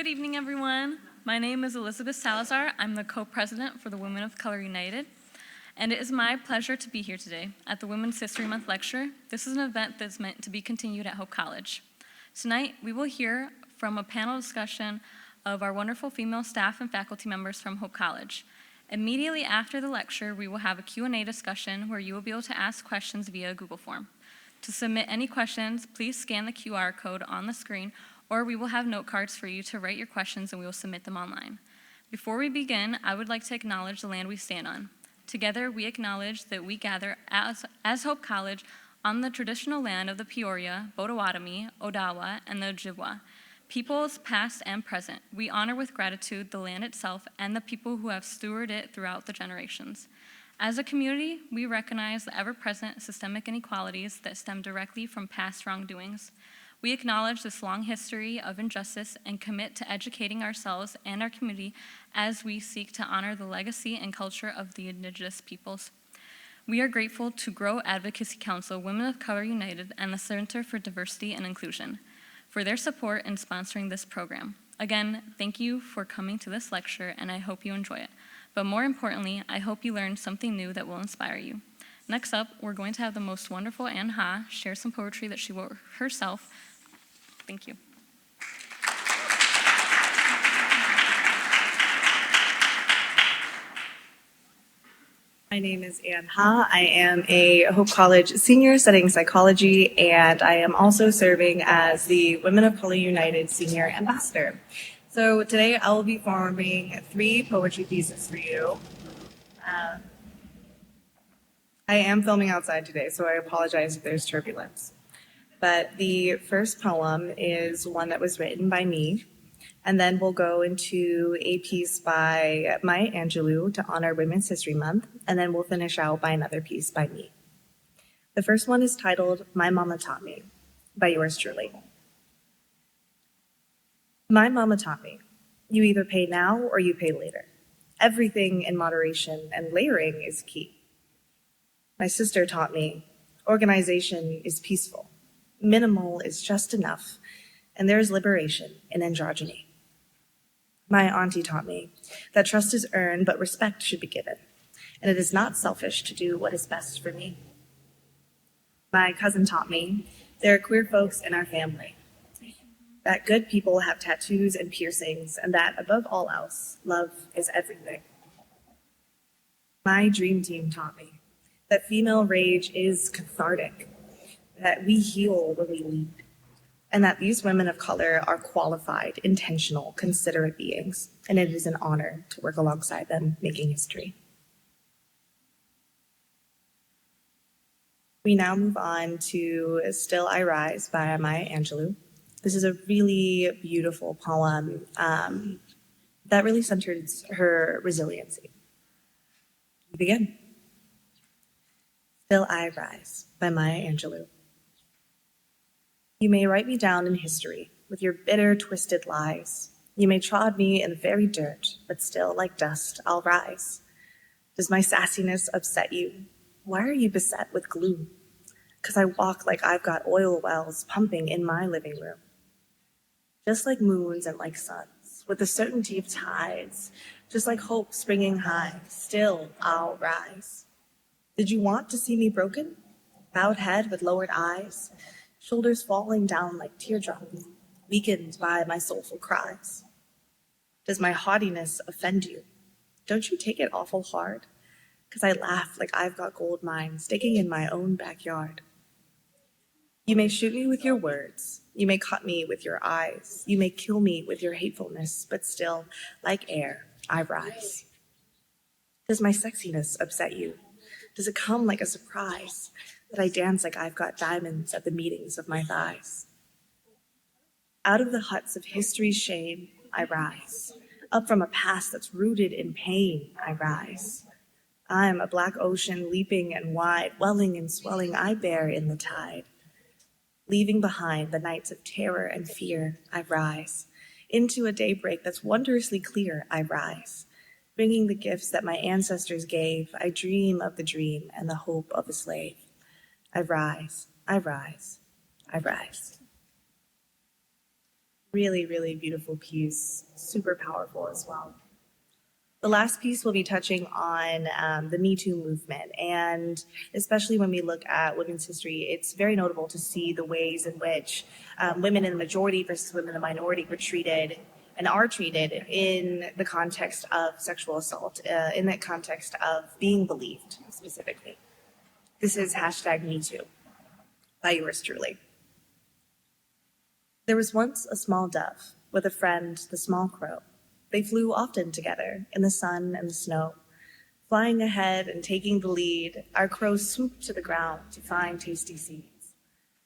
Good evening, everyone. My name is Elizabeth Salazar. I'm the co-president for the Women of Color United, and it is my pleasure to be here today at the Women's History Month lecture. This is an event that's meant to be continued at Hope College. Tonight, we will hear from a panel discussion of our wonderful female staff and faculty members from Hope College. Immediately after the lecture, we will have a Q&A discussion where you will be able to ask questions via Google form. To submit any questions, please scan the QR code on the screen, or we will have note cards for you to write your questions and we will submit them online. Before we begin, I would like to acknowledge the land we stand on. Together, we acknowledge that we gather as Hope College on the traditional land of the Peoria, Potawatomi, Odawa, and the Ojibwa. Peoples past and present, we honor with gratitude the land itself and the people who have stewarded it throughout the generations. As a community, we recognize the ever-present systemic inequalities that stem directly from past wrongdoings. We acknowledge this long history of injustice and commit to educating ourselves and our community as we seek to honor the legacy and culture of the Indigenous peoples. We are grateful to Grow Advocacy Council, Women of Color United, and the Center for Diversity and Inclusion for their support in sponsoring this program. Again, thank you for coming to this lecture, and I hope you enjoy it. But more importantly, I hope you learn something new that will inspire you. Next up, we're going to have the most wonderful Ann Ha share some poetry that she wrote herself. Thank you. My name is Ann Ha. I am a Hope College senior studying psychology, and I am also serving as the Women of Color United Senior Ambassador. So today I will be performing 3 poetry pieces for you. I am filming outside today, so I apologize if there's turbulence. But the first poem is one that was written by me, and then we'll go into a piece by Maya Angelou to honor Women's History Month, and then we'll finish out by another piece by me. The first one is titled My Mama Taught Me by yours truly. My mama taught me, you either pay now or you pay later. Everything in moderation and layering is key. My sister taught me, organization is peaceful. Minimal is just enough, and there is liberation in androgyny. My auntie taught me that trust is earned, but respect should be given, and it is not selfish to do what is best for me. My cousin taught me there are queer folks in our family, that good people have tattoos and piercings, and that above all else, love is everything. My dream team taught me that female rage is cathartic, that we heal when we lead, and that these women of color are qualified, intentional, considerate beings, and it is an honor to work alongside them making history. We now move on to Still I Rise by Maya Angelou. This is a really beautiful poem that really centers her resiliency. We begin. Still I Rise by Maya Angelou. You may write me down in history with your bitter, twisted lies. You may trod me in the very dirt, but still, like dust, I'll rise. Does my sassiness upset you? Why are you beset with gloom? 'Cause I walk like I've got oil wells pumping in my living room. Just like moons and like suns, with the certainty of tides, just like hope springing high, still I'll rise. Did you want to see me broken? Bowed head with lowered eyes, shoulders falling down like teardrops, weakened by my soulful cries. Does my haughtiness offend you? Don't you take it awful hard? 'Cause I laugh like I've got gold mines digging in my own backyard. You may shoot me with your words, you may cut me with your eyes, you may kill me with your hatefulness, but still, like air, I rise. Does my sexiness upset you? Does it come like a surprise that I dance like I've got diamonds at the meetings of my thighs? Out of the huts of history's shame, I rise. Up from a past that's rooted in pain, I rise. I'm a black ocean leaping and wide, welling and swelling, I bear in the tide. Leaving behind the nights of terror and fear, I rise. Into a daybreak that's wondrously clear, I rise. Bringing the gifts that my ancestors gave, I dream of the dream and the hope of a slave. I rise, I rise, I rise. Really, really beautiful piece, super powerful as well. The last piece will be touching on the Me Too movement, and especially when we look at women's history, it's very notable to see the ways in which women in the majority versus women in the minority were treated and are treated in the context of sexual assault, in that context of being believed specifically. This is #MeToo by yours truly. There was once a small dove with a friend, the small crow. They flew often together in the sun and the snow. Flying ahead and taking the lead, our crows swooped to the ground to find tasty seeds.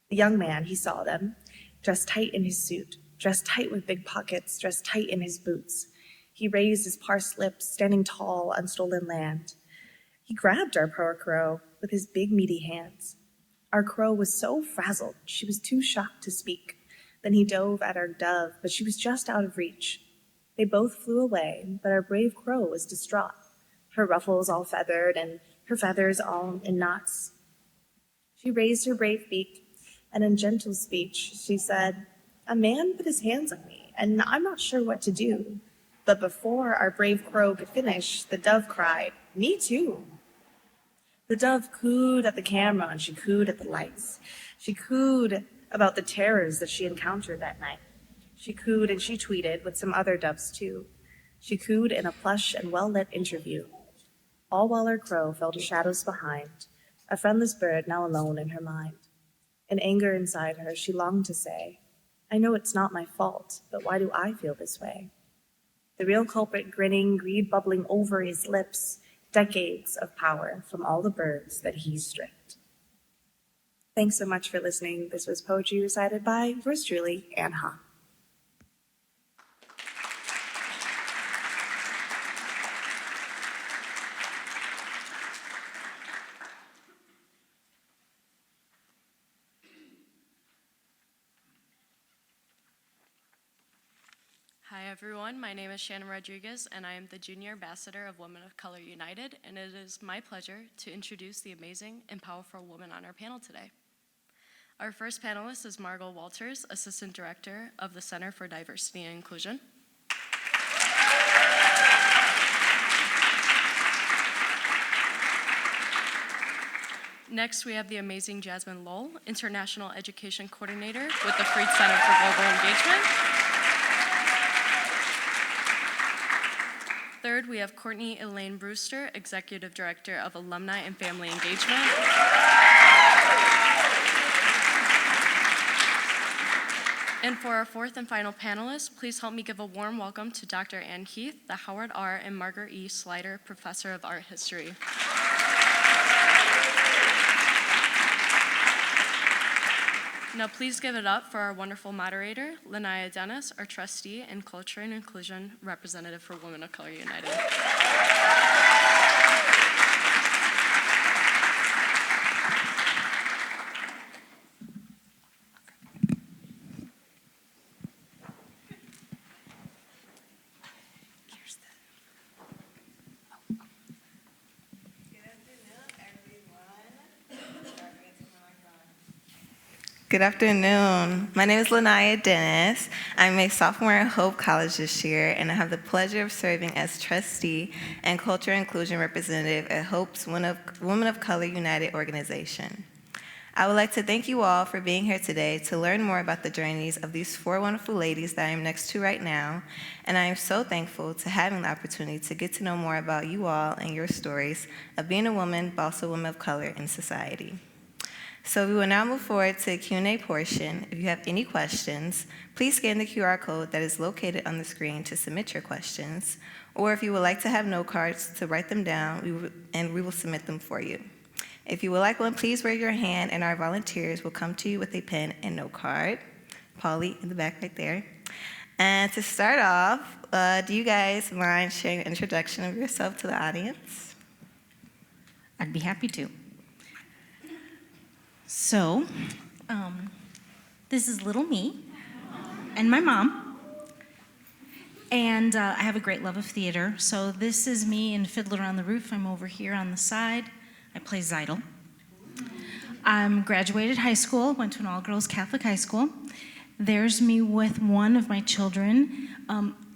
The young man, he saw them, dressed tight in his suit, dressed tight with big pockets, dressed tight in his boots. He raised his parsed lips, standing tall on stolen land. He grabbed our poor crow with his big meaty hands. Our crow was so frazzled, she was too shocked to speak. Then he dove at our dove, but she was just out of reach. They both flew away, but our brave crow was distraught, her ruffles all feathered and her feathers all in knots. She raised her brave beak, and in gentle speech she said, "A man put his hands on me, and I'm not sure what to do." But before our brave crow could finish, the dove cried, "Me too." The dove cooed at the camera and she cooed at the lights. She cooed about the terrors that she encountered that night. She cooed and she tweeted with some other doves too. She cooed in a plush and well-lit interview. All while our crow fell to shadows behind, a friendless bird now alone in her mind. In anger inside her, she longed to say, "I know it's not my fault, but why do I feel this way?" The real culprit grinning, greed bubbling over his lips, decades of power from all the birds that he stripped. Thanks so much for listening. This was poetry recited by yours truly, Anne Ha. Hi everyone, my name is Shannon Rodriguez and I am the Junior Ambassador of Women of Color United, and it is my pleasure to introduce the amazing and powerful women on our panel today. Our first panelist is Margo Walters, Assistant Director of the Center for Diversity and Inclusion. Next, we have the amazing Jasmine Lowell, International Education Coordinator with the Freed Center for Global Engagement. Third, we have Courtney E. Brewster, Executive Director of Alumni and Family Engagement. And for our fourth and final panelist, please help me give a warm welcome to Dr. Ann Heath, the Howard R. and Margaret E. Sluyter Professor of Art History. Now please give it up for our wonderful moderator, Linnea Dennis, our trustee and Culture and Inclusion Representative for Women of Color United. Good afternoon. My name is Linnea Dennis. I'm a sophomore at Hope College this year, and I have the pleasure of serving as trustee and culture inclusion representative at Hope's Women of Color United organization. I would like to thank you all for being here today to learn more about the journeys of these four wonderful ladies that I am next to right now, and I am so thankful to having the opportunity to get to know more about you all and your stories of being a woman, but also women of color in society. So we will now move forward to the Q&A portion. If you have any questions, please scan the QR code that is located on the screen to submit your questions. Or if you would like to have note cards to write them down, we will submit them for you. If you would like one, please raise your hand and our volunteers will come to you with a pen and note card. Polly in the back right there. And to start off, do you guys mind sharing an introduction of yourself to the audience? I'd be happy to. So, this is little me and my mom, and I have a great love of theater. So this is me in Fiddler on the Roof. I'm over here on the side. I play Zeidel. Graduated high school, went to an all-girls Catholic high school, There's me with one of my children.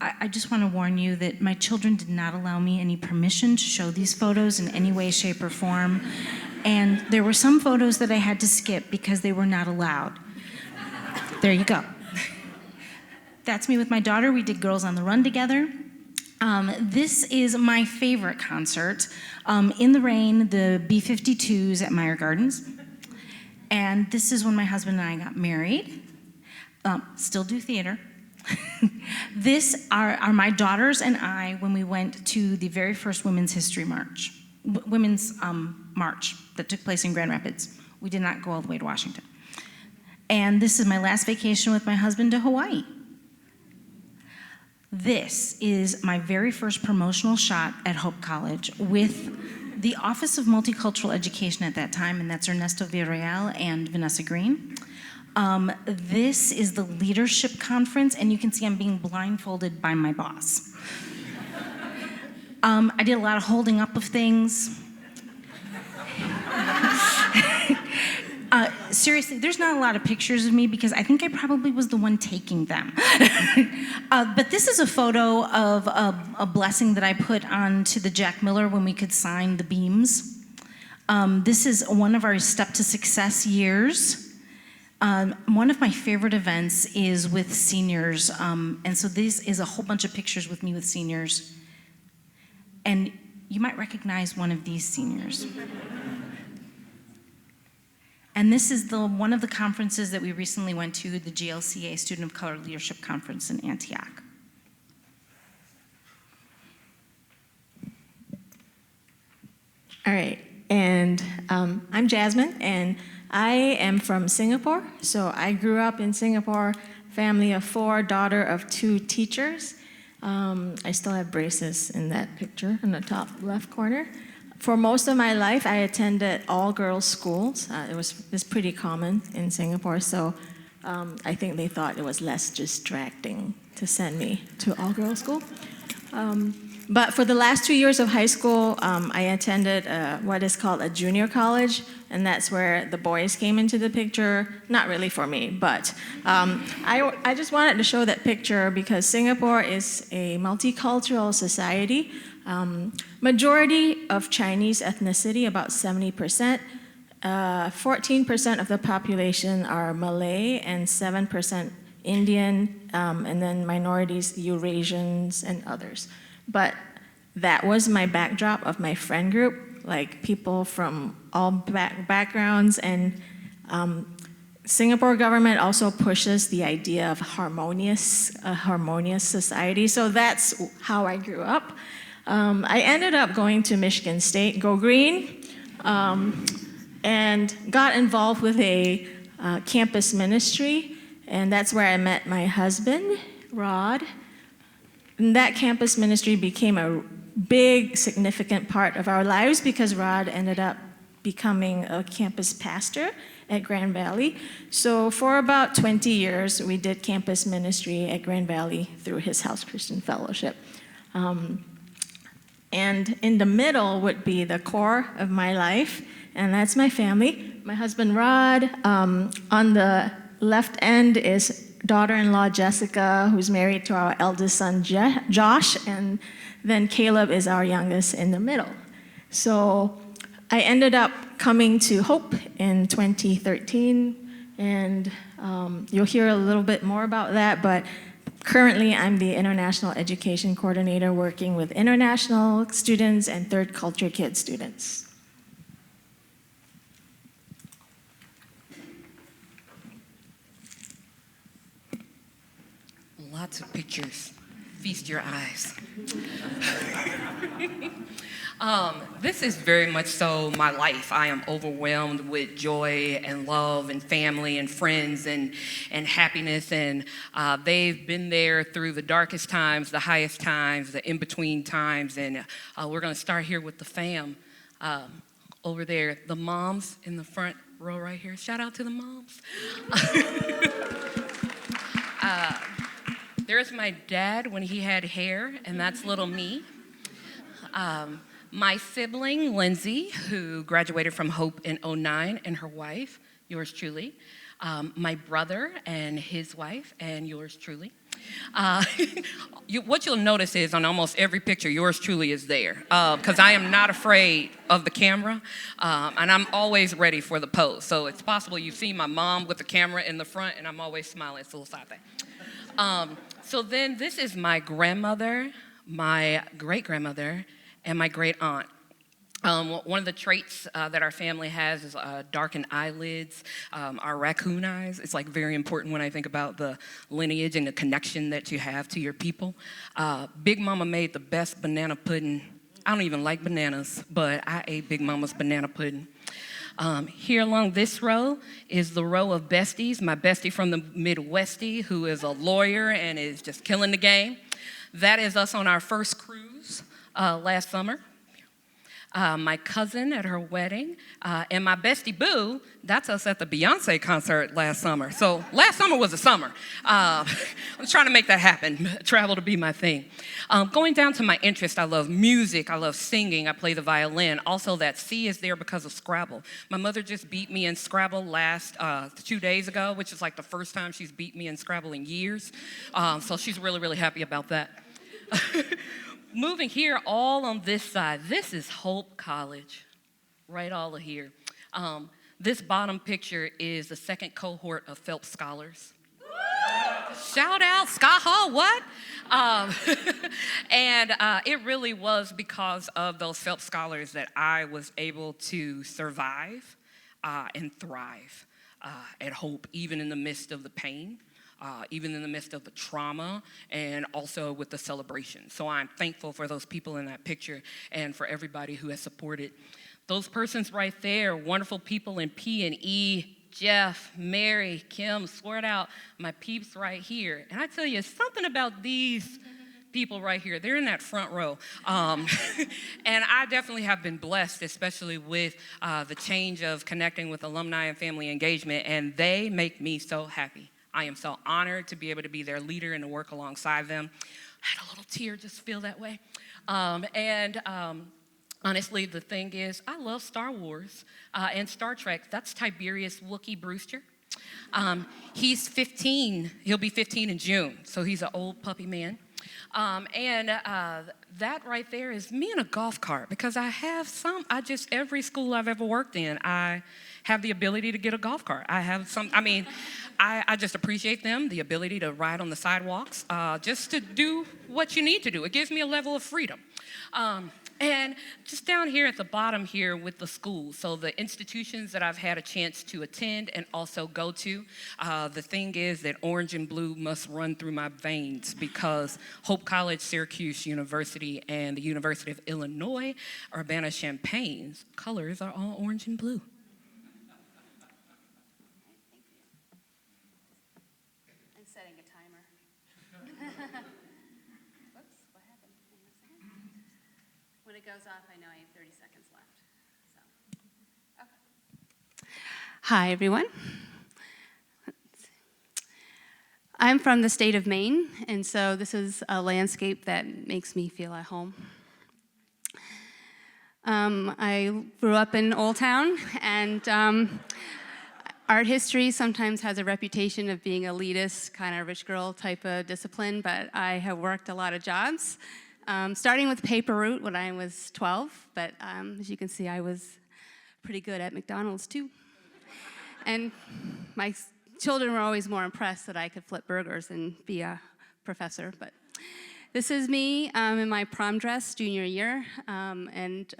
I just want to warn you that my children did not allow me any permission to show these photos in any way, shape, or form. And there were some photos that I had to skip because they were not allowed. There you go. That's me with my daughter. We did Girls on the Run together. This is my favorite concert. In the Rain, the B-52s at Meyer Gardens. And this is when my husband and I got married. Still do theater. This are my daughters and I when we went to the very first Women's History March, Women's March that took place in Grand Rapids. We did not go all the way to Washington. And this is my last vacation with my husband to Hawaii. This is my very first promotional shot at Hope College with the Office of Multicultural Education at that time, and that's Ernesto Villarreal and Vanessa Green. This is the leadership conference, and you can see I'm being blindfolded by my boss. I did a lot of holding up of things. Seriously, there's not a lot of pictures of me because I think I probably was the one taking them. But this is a photo of a blessing that I put onto the Jack Miller when we could sign the beams. This is one of our Step to Success years. One of my favorite events is with seniors, and so this is a whole bunch of pictures with me with seniors. And you might recognize one of these seniors. And this is one of the conferences that we recently went to, the GLCA Student of Color Leadership Conference in Antioch. All right, and I'm Jasmine, and I am from Singapore. So I grew up in Singapore, family of 4, daughter of 2 teachers. I still have braces in that picture in the top left corner. For most of my life, I attended all-girls schools. It's pretty common in Singapore, so I think they thought it was less distracting to send me to all-girls school. But for the last 2 years of high school, I attended what is called a junior college, and that's where the boys came into the picture. Not really for me, but I just wanted to show that picture because Singapore is a multicultural society. Majority of Chinese ethnicity, about 70%. 14% of the population are Malay and 7% Indian, and then minorities, Eurasians, and others. But that was my backdrop of my friend group, like people from all backgrounds, and Singapore government also pushes the idea of a harmonious society. So that's how I grew up. I ended up going to Michigan State, go green, and got involved with a campus ministry, and that's where I met my husband, Rod. And that campus ministry became a big, significant part of our lives because Rod ended up becoming a campus pastor at Grand Valley. So for about 20 years, we did campus ministry at Grand Valley through His House Christian Fellowship. And in the middle would be the core of my life, and that's my family. My husband, Rod. On the left end is daughter-in-law, Jessica, who's married to our eldest son, Josh, and then Caleb is our youngest in the middle. So I ended up coming to Hope in 2013, and you'll hear a little bit more about that, but currently I'm the International Education Coordinator working with international students and third culture kid students. Lots of pictures. Feast your eyes. This is very much so my life. I am overwhelmed with joy and love and family and friends and happiness. And they've been there through the darkest times, the highest times, the in-between times. And we're going to start here with the fam over there. The moms in the front row right here. Shout out to the moms. There's my dad when he had hair, and that's little me. My sibling, Lindsay, who graduated from Hope in '09, and her wife, yours truly, my brother and his wife, and yours truly. What you'll notice is on almost every picture, yours truly is there, because I am not afraid of the camera, and I'm always ready for the pose. So it's possible you see my mom with the camera in the front, and I'm always smiling. It's a little side thing. So then this is my grandmother, my great-grandmother, and my great-aunt. One of the traits that our family has is darkened eyelids, our raccoon eyes. It's like very important when I think about the lineage and the connection that you have to your people. Big Mama made the best banana pudding. I don't even like bananas, but I ate Big Mama's banana pudding. Here along this row is the row of besties, my bestie from the Midwestie, who is a lawyer and is just killing the game. That is us on our first cruise last summer. My cousin at her wedding, and my bestie Boo, that's us at the Beyonce concert last summer. So last summer was a summer. I was trying to make that happen, travel to be my thing. Going down to my interest, I love music, I love singing, I play the violin. Also that C is there because of Scrabble. My mother just beat me in Scrabble 2 days ago, which is like the first time she's beat me in Scrabble in years. So she's really, really happy about that. Moving here, all on this side, this is Hope College, right all of here. This bottom picture is the second cohort of Phelps Scholars. Shout out, Scott Hall, what? And it really was because of those Phelps Scholars that I was able to survive and thrive at Hope, even in the midst of the pain. Even in the midst of the trauma and also with the celebration. So I'm thankful for those people in that picture and for everybody who has supported. Those persons right there, wonderful people in P and E, Jeff, Mary, Kim, swear it out, my peeps right here. And I tell you, something about these people right here, they're in that front row. And I definitely have been blessed, especially with the change of connecting with Alumni and Family Engagement, and they make me so happy. I am so honored to be able to be their leader and to work alongside them. I had a little tear just feel that way. Honestly, the thing is, I love Star Wars and Star Trek. That's Tiberius Wookiee Brewster. He's 15. He'll be 15 in June, so he's an old puppy man. That right there is me in a golf cart because every school I've ever worked in, I have the ability to get a golf cart. I just appreciate them, the ability to ride on the sidewalks, just to do what you need to do. It gives me a level of freedom. And just down here at the bottom here with the schools, so the institutions that I've had a chance to attend and also go to, the thing is that orange and blue must run through my veins because Hope College, Syracuse University, and the University of Illinois, Urbana-Champaign's colors are all orange and blue. I'm setting a timer. Whoops, what happened? Hang on a second. When it goes off, I know I have 30 seconds left. So, okay. Hi, everyone. I'm from the state of Maine, and so this is a landscape that makes me feel at home. I grew up in Old Town, and art history sometimes has a reputation of being elitist, kind of rich girl type of discipline, but I have worked a lot of jobs, starting with paper route when I was 12, but as you can see, I was pretty good at McDonald's too. And my children were always more impressed that I could flip burgers and be a professor, but this is me in my prom dress junior year, and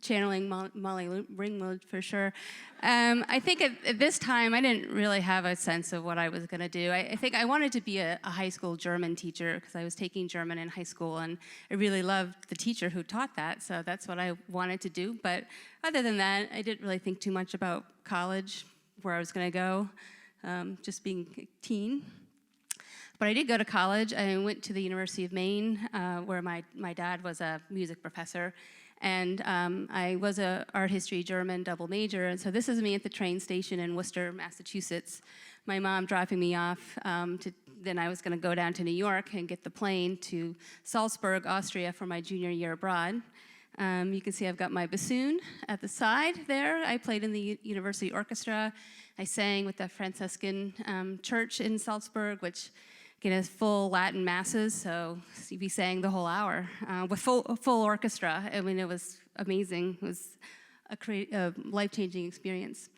channeling Molly Ringwood for sure. I think at this time, I didn't really have a sense of what I was going to do. I think I wanted to be a high school German teacher because I was taking German in high school, and I really loved the teacher who taught that, so that's what I wanted to do. But other than that, I didn't really think too much about college, where I was going to go, just being a teen. But I did go to college. I went to the University of Maine, where my dad was a music professor. And I was a art history German double major. And so this is me at the train station in Worcester, Massachusetts. My mom dropping me off. Then I was going to go down to New York and get the plane to Salzburg, Austria for my junior year abroad. You can see I've got my bassoon at the side there. I played in the university orchestra. I sang with the Franciscan church in Salzburg, which has full Latin masses, so we sang the whole hour with full orchestra. I mean, it was amazing. It was a life-changing experience.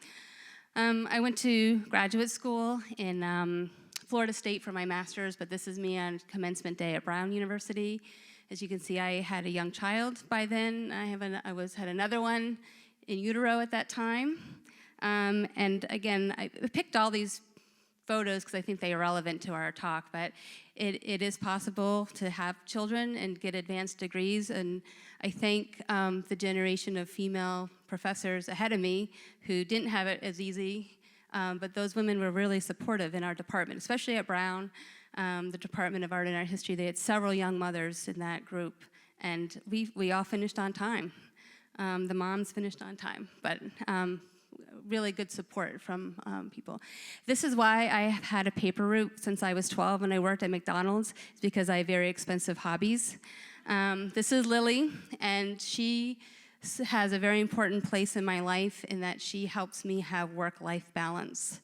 I went to graduate school in Florida State for my master's, but this is me on commencement day at Brown University. As you can see, I had a young child by then. I had another one in utero at that time. And again, I picked all these photos because I think they are relevant to our talk, but it is possible to have children and get advanced degrees, and I thank the generation of female professors ahead of me who didn't have it as easy, but those women were really supportive in our department, especially at Brown, the Department of Art and Art History. They had several young mothers in that group, and we all finished on time. The moms finished on time, but really good support from people. This is why I have had a paper route since I was 12 when I worked at McDonald's. It's because I have very expensive hobbies. This is Lily, and she has a very important place in my life in that she helps me have work-life balance.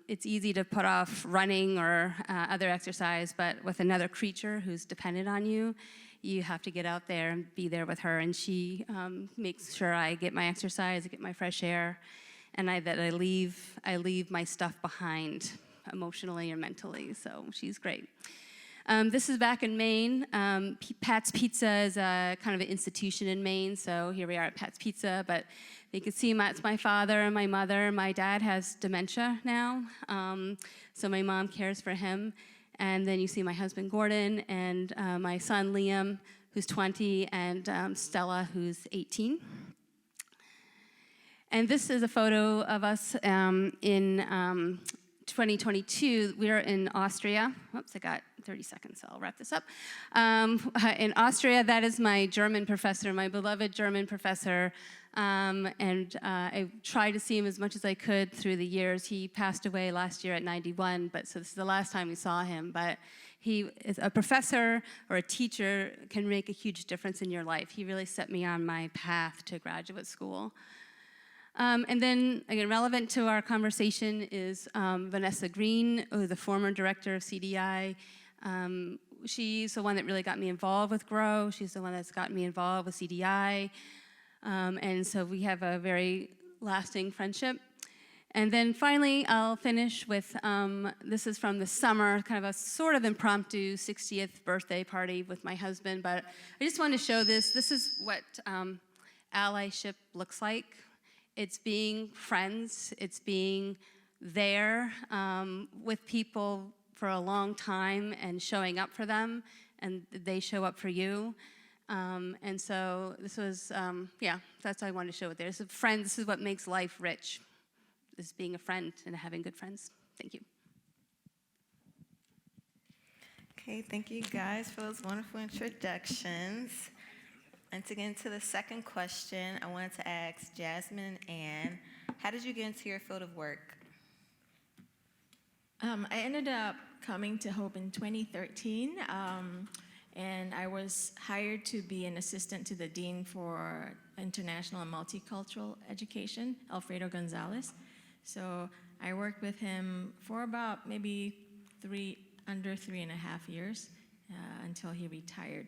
It's easy to put off running or other exercise, but with another creature who's dependent on you, you have to get out there and be there with her. And she makes sure I get my exercise, I get my fresh air, and that I leave my stuff behind emotionally or mentally. So she's great. This is back in Maine. Pat's Pizza is a kind of an institution in Maine, so here we are at Pat's Pizza, but you can see it's my father and my mother. My dad has dementia now, so my mom cares for him. And then you see my husband, Gordon, and my son, Liam, who's 20, and Stella, who's 18. And this is a photo of us in 2022. We were in Austria. Oops, I got 30 seconds, so I'll wrap this up. In Austria, that is my German professor, my beloved German professor. And I tried to see him as much as I could through the years. He passed away last year at 91, so this is the last time we saw him. But he is a professor or a teacher can make a huge difference in your life. He really set me on my path to graduate school. And then, again, relevant to our conversation is Vanessa Green, the former director of CDI. She's the one that really got me involved with GROW. She's the one that's gotten me involved with CDI. And so we have a very lasting friendship. And then finally, I'll finish with, this is from the summer, kind of a sort of impromptu 60th birthday party with my husband, but I just wanted to show this. This is what allyship looks like. It's being friends, it's being there with people for a long time and showing up for them, and they show up for you. And so this was, that's what I wanted to show it there. This is a friend, this is what makes life rich, is being a friend and having good friends. Thank you. Okay, thank you guys for those wonderful introductions. And to get into the second question, I wanted to ask Jasmine and Ann, how did you get into your field of work? I ended up coming to Hope in 2013, and I was hired to be an assistant to the Dean for International and Multicultural Education, Alfredo Gonzalez. So I worked with him for about maybe under 3.5 years until he retired.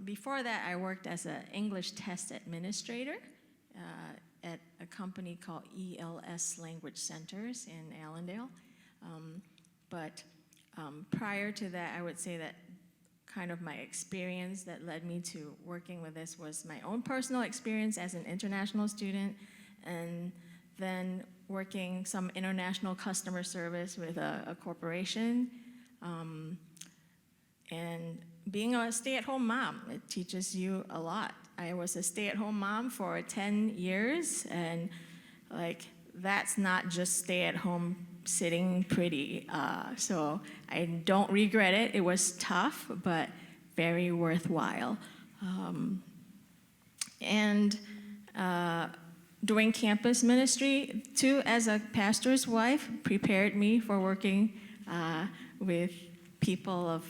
Before that, I worked as an English test administrator at a company called ELS Language Centers in Allendale. But prior to that, I would say that kind of my experience that led me to working with this was my own personal experience as an international student, and then working some international customer service with a corporation. And being a stay-at-home mom, it teaches you a lot. I was a stay-at-home mom for 10 years, and that's not just stay-at-home sitting pretty. So I don't regret it. It was tough, but very worthwhile. And doing campus ministry, too, as a pastor's wife, prepared me for working with people of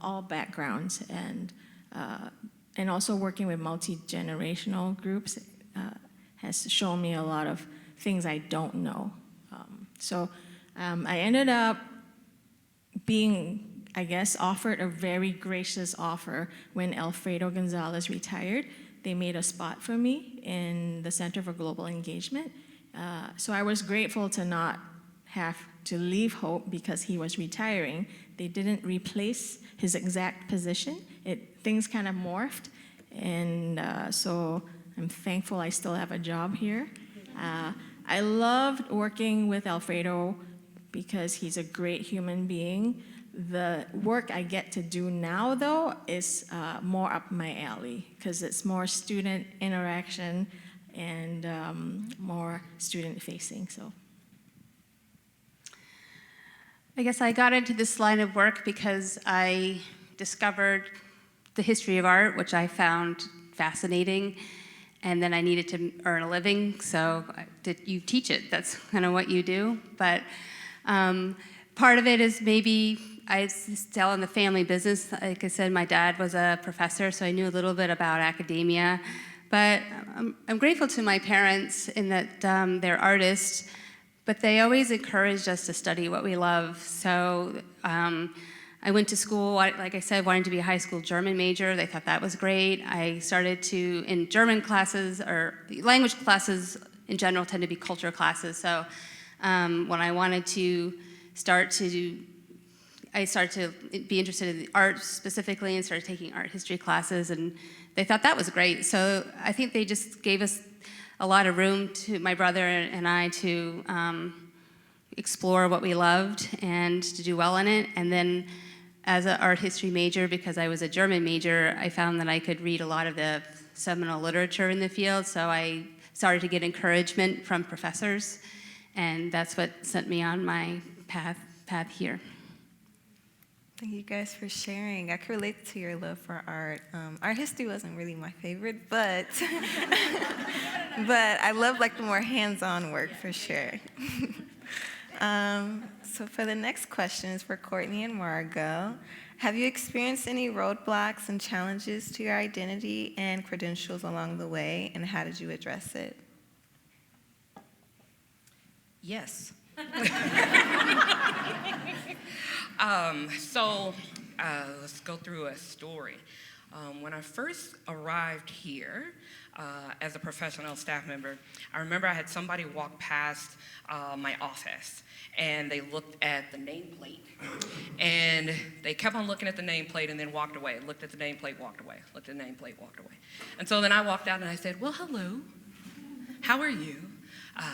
all backgrounds, and also working with multi-generational groups has shown me a lot of things I don't know. I ended up being, I guess, offered a very gracious offer when Alfredo Gonzalez retired. They made a spot for me in the Center for Global Engagement. So I was grateful to not have to leave Hope because he was retiring. They didn't replace his exact position. Things kind of morphed, and so I'm thankful I still have a job here. I loved working with Alfredo because he's a great human being. The work I get to do now, though, is more up my alley because it's more student interaction and more student-facing. So, I guess I got into this line of work because I discovered the history of art, which I fascinating, and then I needed to earn a living, so you teach it. That's kind of what you do. But part of it is maybe I was still in the family business. Like I said, my dad was a professor, so I knew a little bit about academia. But I'm grateful to my parents in that they're artists, but they always encouraged us to study what we love. So I went to school, like I said, wanting to be a high school German major. They thought that was great. I started in German classes, or language classes in general tend to be culture classes. So when I wanted to I started to be interested in art specifically and started taking art history classes, and they thought that was great. So I think they just gave us a lot of room, to my brother and I, to explore what we loved and to do well in it. And then as an art history major, because I was a German major, I found that I could read a lot of the seminal literature in the field, so I started to get encouragement from professors, and that's what sent me on my path here. Thank you guys for sharing. I can relate to your love for art. Art history wasn't really my favorite, but but I love the more hands-on work for sure. So for the next question is for Courtney and Margo. Have you experienced any roadblocks and challenges to your identity and credentials along the way, and how did you address it? Yes. Let's go through a story. When I first arrived here as a professional staff member, I remember I had somebody walk past my office, and they looked at the nameplate, and they kept on looking at the nameplate and then walked away, looked at the nameplate, walked away, looked at the nameplate, walked away. And so then I walked out and I said, well, hello, how are you?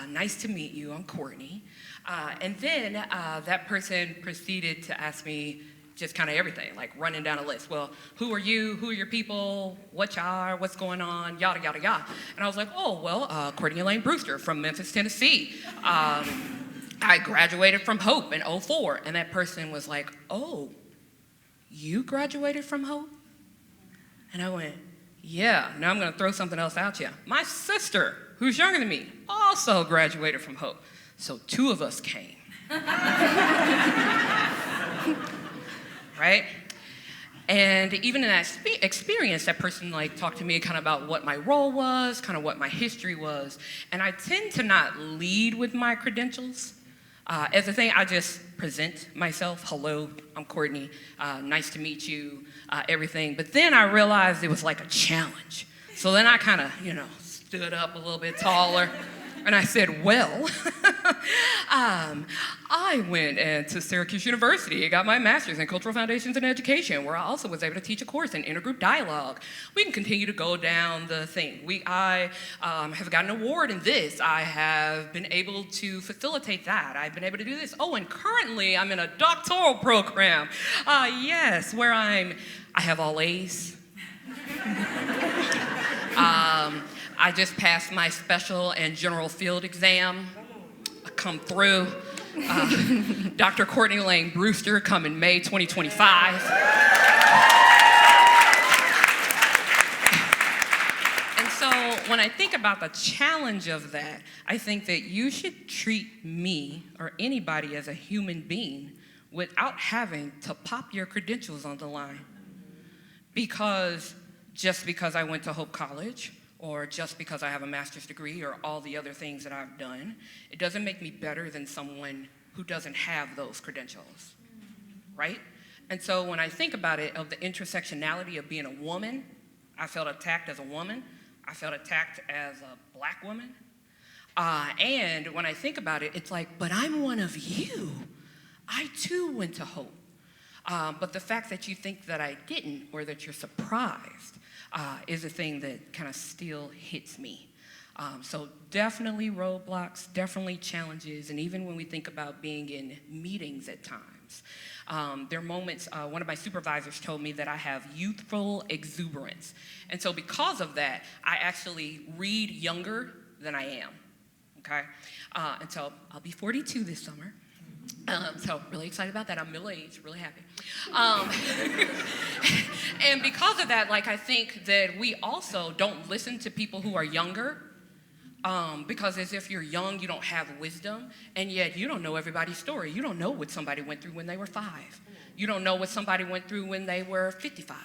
Nice to meet you, I'm Courtney. And then that person proceeded to ask me just kind of everything, like running down a list. Well, who are you? Who are your people? What y'all are? What's going on? Yada, yada, yada. And I was like, oh, well, Courtney Elaine Brewster from Memphis, Tennessee. I graduated from Hope in 2004. And that person was like, oh, you graduated from Hope? And I went, yeah, now I'm going to throw something else out you. My sister, who's younger than me, also graduated from Hope. So 2 of us came. Right? And even in that experience, that person talked to me kind of about what my role was, kind of what my history was. And I tend to not lead with my credentials. As a thing, I just present myself. Hello, I'm Courtney. Nice to meet you, everything. But then I realized it was like a challenge. So then I kind of, stood up a little bit taller. And I said, well, I went to Syracuse University. I got my master's in Cultural Foundations and Education, where I also was able to teach a course in intergroup dialogue. We can continue to go down the thing. I have gotten an award in this. I have been able to facilitate that. I've been able to do this. Oh, and currently I'm in a doctoral program. Yes, where I have all A's. I just passed my special and general field exam. I come through. Dr. Courtney Elaine Brewster coming May 2025. And so when I think about the challenge of that, I think that you should treat me or anybody as a human being without having to pop your credentials on the line. Just because I went to Hope College, or just because I have a master's degree or all the other things that I've done, it doesn't make me better than someone who doesn't have those credentials, right? And so when I think about it, of the intersectionality of being a woman, I felt attacked as a woman. I felt attacked as a black woman. And when I think about it, it's like, but I'm one of you. I too went to Hope. But the fact that you think that I didn't, or that you're surprised, is a thing that kind of still hits me. So definitely roadblocks, definitely challenges, and even when we think about being in meetings at times, there are moments, one of my supervisors told me that I have youthful exuberance. And so because of that, I actually read younger than I am, okay? And so I'll be 42 this summer. So really excited about that. I'm middle-aged, really happy. And because of that, like, I think that we also don't listen to people who are younger, because as if you're young, you don't have wisdom, and yet you don't know everybody's story. You don't know what somebody went through when they were 5. You don't know what somebody went through when they were 55,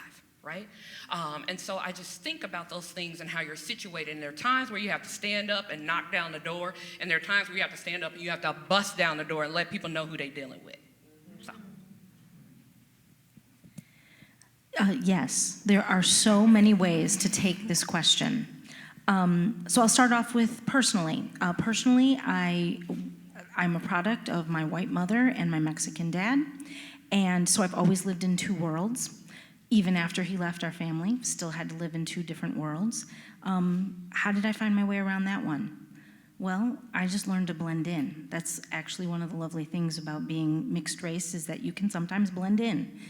right? And so I just think about those things and how you're situated. And there are times where you have to stand up and knock down the door, and there are times where you have to stand up and you have to bust down the door and let people know who they're dealing with. So. Yes, there are so many ways to take this question. So I'll start off with personally. I'm a product of my white mother and my Mexican dad, and so I've always lived in 2 worlds. Even after he left our family, still had to live in 2 different worlds. How did I find my way around that one? Well, I just learned to blend in. That's actually one of the lovely things about being mixed race, is that you can sometimes blend in.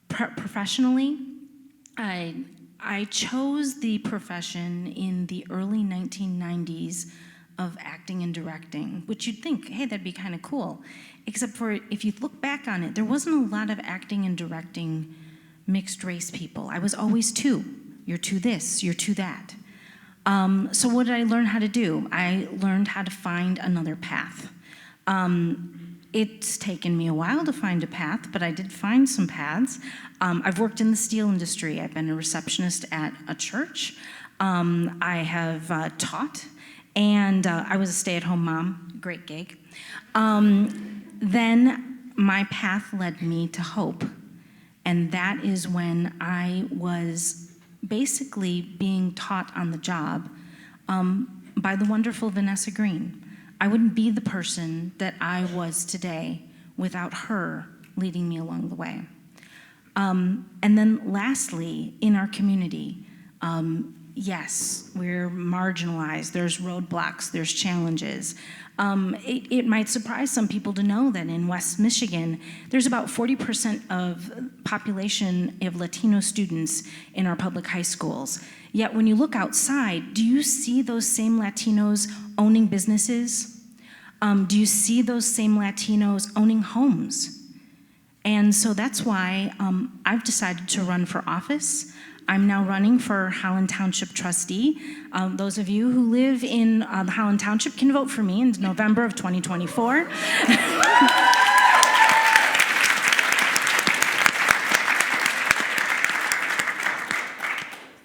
Professionally, I chose the profession in the early 1990s of acting and directing, which you'd think, hey, that'd be kind of cool. Except for, if you look back on it, there wasn't a lot of acting and directing mixed race people. I was always 2. You're 2 this, you're 2 that. So what did I learn how to do? I learned how to find another path. It's taken me a while to find a path, but I did find some paths. I've worked in the steel industry. I've been a receptionist at a church. I have taught, and I was a stay-at-home mom. Great gig. Then my path led me to Hope, and that is when I was basically being taught on the job by the wonderful Vanessa Green. I wouldn't be the person that I was today without her leading me along the way. And then lastly, in our community, yes, we're marginalized. There's roadblocks, there's challenges. It might surprise some people to know that in West Michigan, there's about 40% of population of Latino students in our public high schools. Yet when you look outside, do you see those same Latinos owning businesses? Do you see those same Latinos owning homes? And so that's why I've decided to run for office. I'm now running for Holland Township trustee. Those of you who live in the Holland Township can vote for me in November of 2024.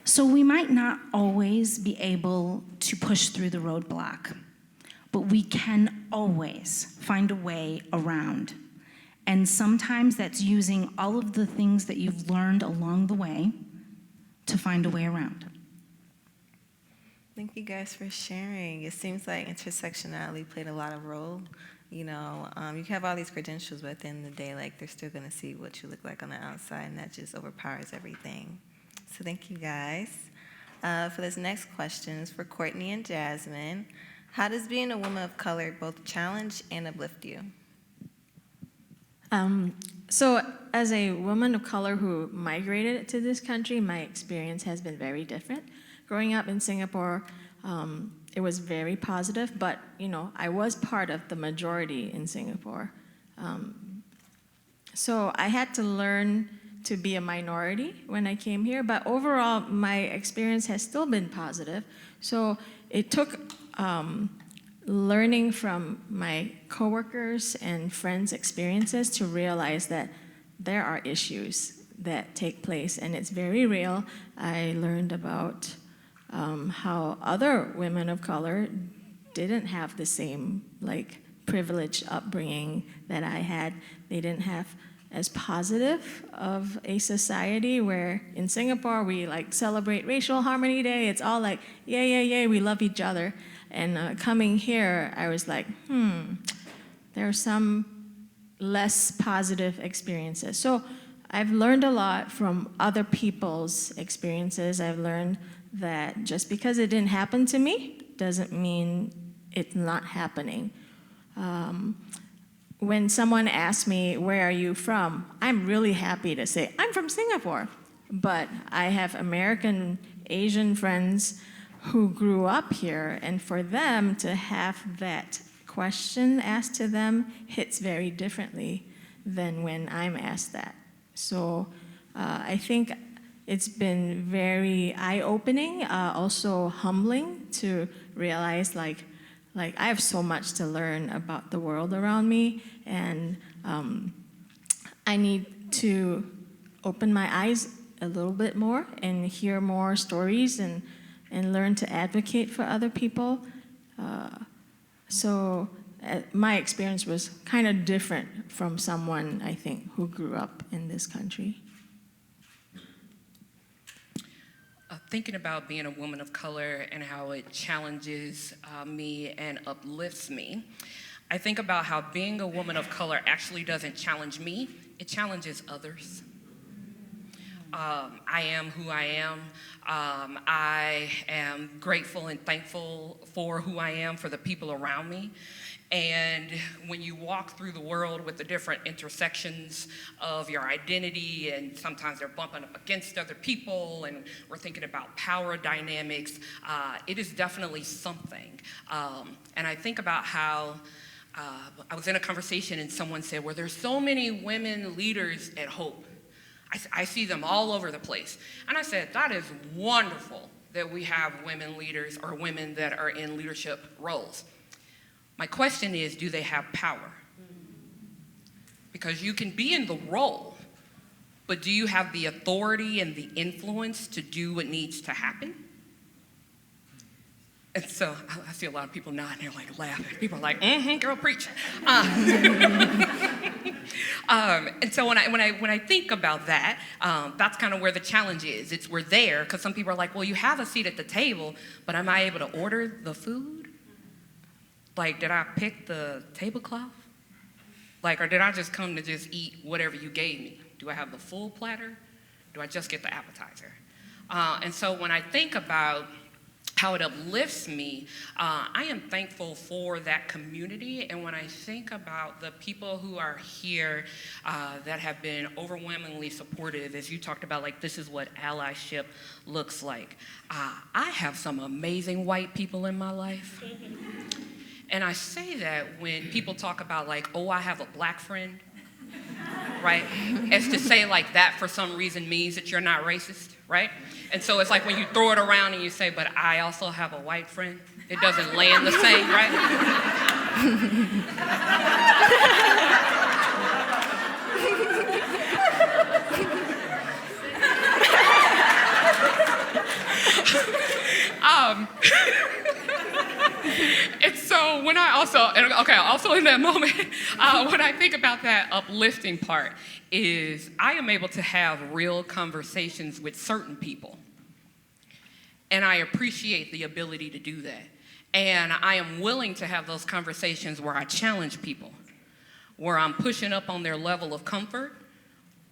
So we might not always be able to push through the roadblock, but we can always find a way around. And sometimes that's using all of the things that you've learned along the way to find a way around. Thank you guys for sharing. It seems like intersectionality played a lot of role. You know, you have all these credentials, but at the end of the day, like, they're still gonna see what you look like on the outside, and that just overpowers everything. So thank you guys. For this next question is for Courtney and Jasmine. How does being a woman of color both challenge and uplift you? So as a woman of color who migrated to this country, my experience has been very different. Growing up in Singapore, it was very positive, but you know, I was part of the majority in Singapore. So I had to learn to be a minority when I came here, but overall, my experience has still been positive. So it took learning from my coworkers and friends' experiences to realize that there are issues that take place, and it's very real. I learned about how other women of color didn't have the same privileged upbringing that I had. They didn't have as positive of a society, where in Singapore we celebrate Racial Harmony Day. It's all like, yay, yay, yay, we love each other. And coming here, I was like, there are some less positive experiences. So I've learned a lot from other people's experiences. I've learned that just because it didn't happen to me doesn't mean it's not happening. When someone asks me, where are you from? I'm really happy to say, I'm from Singapore. But I have American Asian friends who grew up here, and for them to have that question asked to them hits very differently than when I'm asked that. So I think it's been very eye-opening, also humbling to realize I have so much to learn about the world around me, and I need to open my eyes a little bit more and hear more stories and learn to advocate for other people. So my experience was kind of different from someone, I think, who grew up in this country. Thinking about being a woman of color and how it challenges me and uplifts me, I think about how being a woman of color actually doesn't challenge me, it challenges others. I am who I am. I am grateful and thankful for who I am, for the people around me. And when you walk through the world with the different intersections of your identity, and sometimes they're bumping up against other people, and we're thinking about power dynamics, it is definitely something. And I think about how I was in a conversation and someone said, well, there's so many women leaders at Hope. I see them all over the place. And I said, that is wonderful that we have women leaders or women that are in leadership roles. My question is, do they have power? Because you can be in the role, but do you have the authority and the influence to do what needs to happen? And so I see a lot of people nodding, they're laughing. People are like, girl, preach. And so when I think about that, that's kind of where the challenge is. It's we're there, because some people are like, well, you have a seat at the table, but am I able to order the food? Did I pick the tablecloth? Or did I just come to just eat whatever you gave me? Do I have the full platter? Do I just get the appetizer? And so when I think about how it uplifts me, I am thankful for that community. And when I think about the people who are here that have been overwhelmingly supportive, as you talked about, this is what allyship looks like. I have some amazing white people in my life. And I say that when people talk about oh, I have a black friend, right? As to say that for some reason means that you're not racist, right? And so it's when you throw it around and you say, but I also have a white friend, it doesn't land the same, right? And so when also in that moment, when I think about that uplifting part is I am able to have real conversations with certain people. And I appreciate the ability to do that. And I am willing to have those conversations where I challenge people, where I'm pushing up on their level of comfort,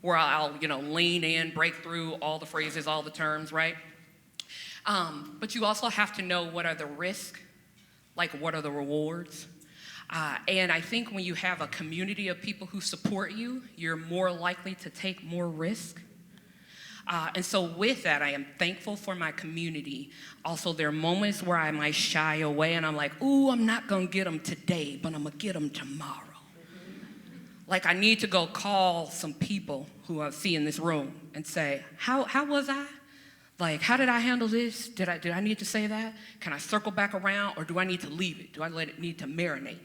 where I'll, lean in, break through all the phrases, all the terms, right? But you also have to know what are the risks, what are the rewards. And I think when you have a community of people who support you, you're more likely to take more risk. And so with that, I am thankful for my community. Also, there are moments where I might shy away and I'm ooh, I'm not gonna get them today, but I'm gonna get them tomorrow. I need to go call some people who I see in this room and say, how was I? How did I handle this? Did I need to say that? Can I circle back around, or do I need to leave it? Do I let it need to marinate?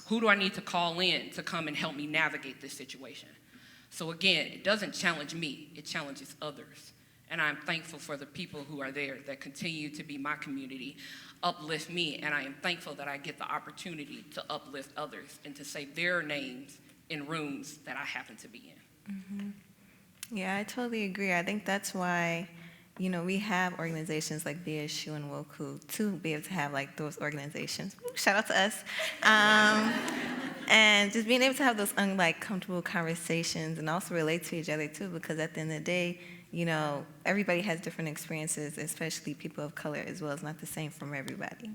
Who do I need to call in to come and help me navigate this situation? So again, it doesn't challenge me, it challenges others. And I'm thankful for the people who are there that continue to be my community, uplift me, and I am thankful that I get the opportunity to uplift others and to say their names in rooms that I happen to be in. Mm-hmm. Yeah, I totally agree. I think that's why, we have organizations like BSU and WOCU to be able to have like those organizations. Ooh, shout out to us. And just being able to have those comfortable conversations and also relate to each other too, because at the end of the day, everybody has different experiences, especially people of color as well. It's not the same from everybody.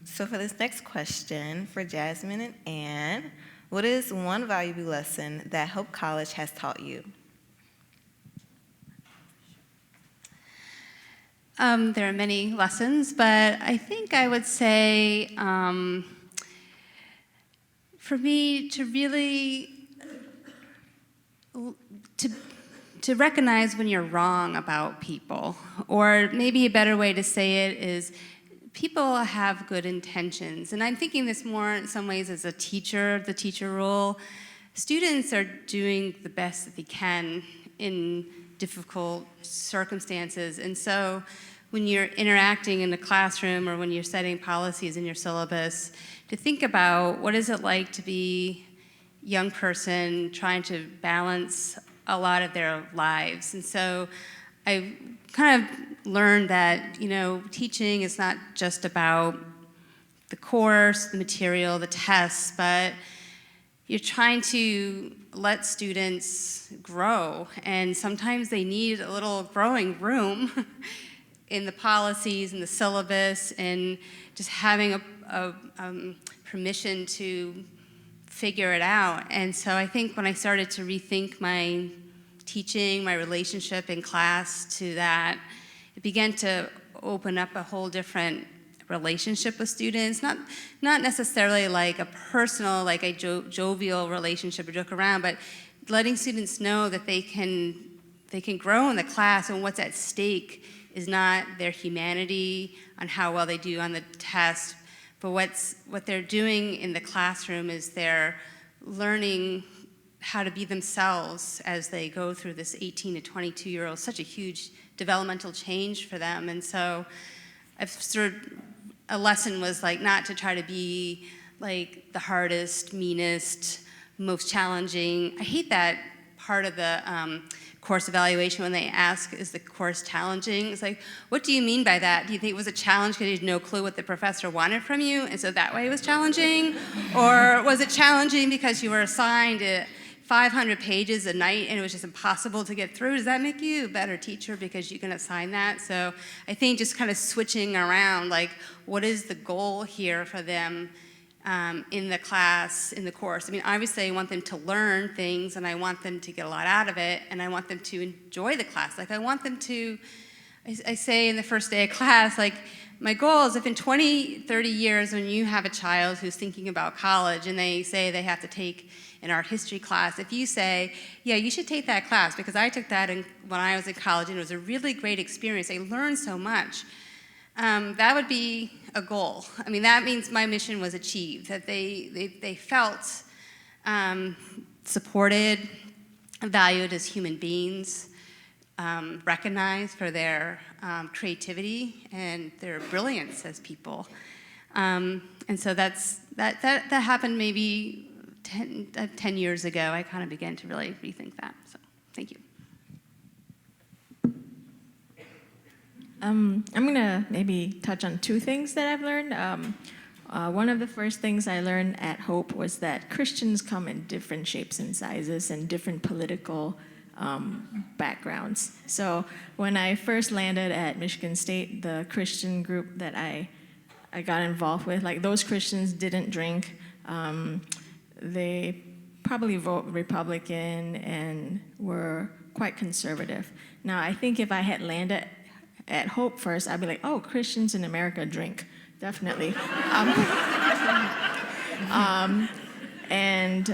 So for this next question for Jasmine and Ann, what is one valuable lesson that Hope College has taught you? There are many lessons, but I think I would say for me to really to recognize when you're wrong about people, or maybe a better way to say it is people have good intentions. And I'm thinking this more in some ways as a teacher, the teacher role. Students are doing the best that they can in difficult circumstances. And so when you're interacting in the classroom or when you're setting policies in your syllabus, to think about what is it like to be a young person trying to balance a lot of their lives. And so I kind of learned that, teaching is not just about the course, the material, the tests, but you're trying to let students grow, and sometimes they need a little growing room in the policies and the syllabus, and just having a permission to figure it out. And so I think when I started to rethink my teaching, my relationship in class to that, it began to open up a whole different relationship with students, not necessarily like a personal, like a jovial relationship or joke around, but letting students know that they can grow in the class, and what's at stake is not their humanity on how well they do on the test, but what they're doing in the classroom is they're learning how to be themselves as they go through this 18 to 22-year-old, such a huge developmental change for them. And so a lesson was like not to try to be like the hardest, meanest, most challenging. I hate that part of the course evaluation when they ask, is the course challenging? It's like, what do you mean by that? Do you think it was a challenge because you had no clue what the professor wanted from you, and so that way it was challenging? Or was it challenging because you were assigned 500 pages a night and it was just impossible to get through? Does that make you a better teacher because you can assign that? So I think just kind of switching around, like, what is the goal here for them in the class, in the course? I mean, obviously I want them to learn things, and I want them to get a lot out of it, and I want them to enjoy the class. Like, I want them to, I say in the first day of class, like, my goal is if in 20, 30 years when you have a child who's thinking about college and they say they have to take an art history class, if you say, yeah, you should take that class because I took that when I was in college and it was a really great experience, I learned so much, that would be a goal. I mean, that means my mission was achieved, that they felt supported, valued as human beings, recognized for their creativity and their brilliance as people. And so that happened maybe 10 years ago. I kind of began to really rethink that. So thank you. I'm going to maybe touch on two things that I've learned. One of the first things I learned at Hope was that Christians come in different shapes and sizes and different political backgrounds. So when I first landed at Michigan State, the Christian group that I got involved with, like, those Christians didn't drink. They probably vote Republican and were quite conservative. Now, I think if I had landed at Hope first, I'd be like, oh, Christians in America drink, definitely. And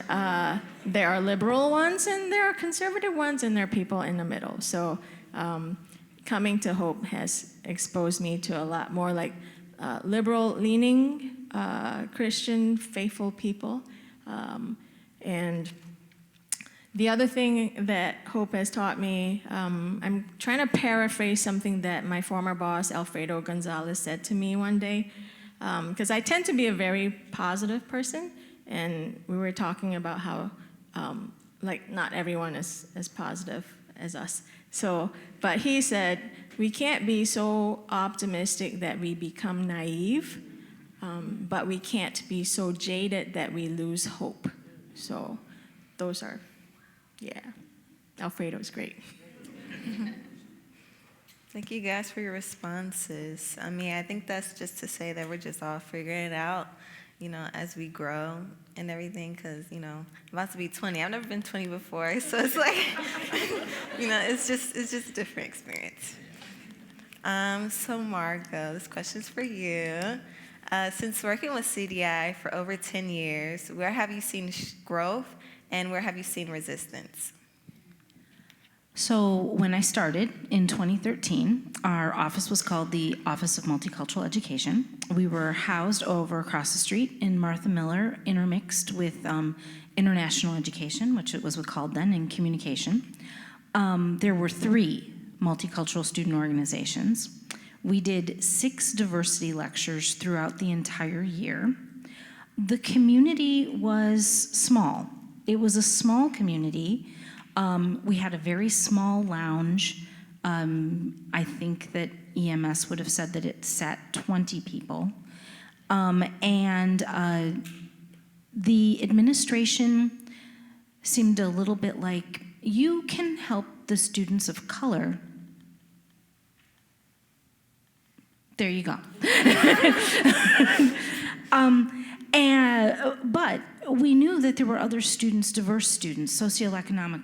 there are liberal ones and there are conservative ones and there are people in the middle. So coming to Hope has exposed me to a lot more like liberal-leaning Christian faithful people. And The other thing that Hope has taught me, I'm trying to paraphrase something that my former boss, Alfredo Gonzalez, said to me one day, because I tend to be a very positive person, and we were talking about how, like, not everyone is as positive as us. So, but he said, we can't be so optimistic that we become naive, but we can't be so jaded that we lose hope. So those are, yeah, Alfredo's great. Thank you guys for your responses. I mean, I think that's just to say that we're just all figuring it out, you know, as we grow and everything, because, you know, I'm about to be 20. I've never been 20 before, so it's like, you know, it's just a different experience. So Margo, this question's for you. Since working with CDI for over 10 years, where have you seen growth and where have you seen resistance? So when I started in 2013, our office was called the Office of Multicultural Education. We were housed over across the street in Martha Miller, intermixed with international education, which it was called then, and communication. There were 3 multicultural student organizations. We did 6 diversity lectures throughout the entire year. The community was small. It was a small community. We had a very small lounge. I think that EMS would have said that it sat 20 people. And the administration seemed a little bit like, you can help the students of color. There you go. But we knew that there were other students, diverse students, socioeconomic,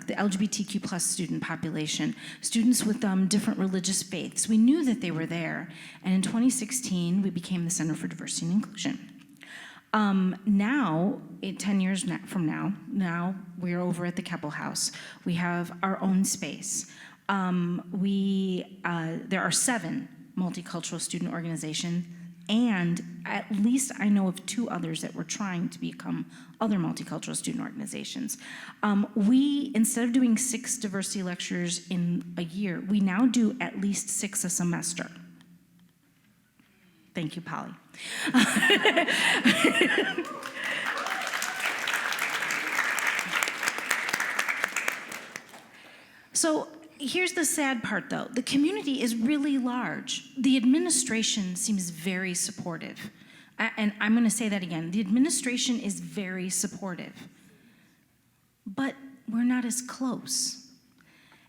the LGBTQ plus student population, students with different religious faiths. We knew that they were there. And in 2016, we became the Center for Diversity and Inclusion. Now, 10 years from now we're over at the Keppel House. We have our own space. There are 7 multicultural student organizations, and at least I know of 2 others that were trying to become other multicultural student organizations. We, instead of doing 6 diversity lectures in a year, we now do at least 6 a semester. Thank you, Polly. So here's the sad part, though. The community is really large. The administration seems very supportive. And I'm going to say that again. The administration is very supportive. But we're not as close.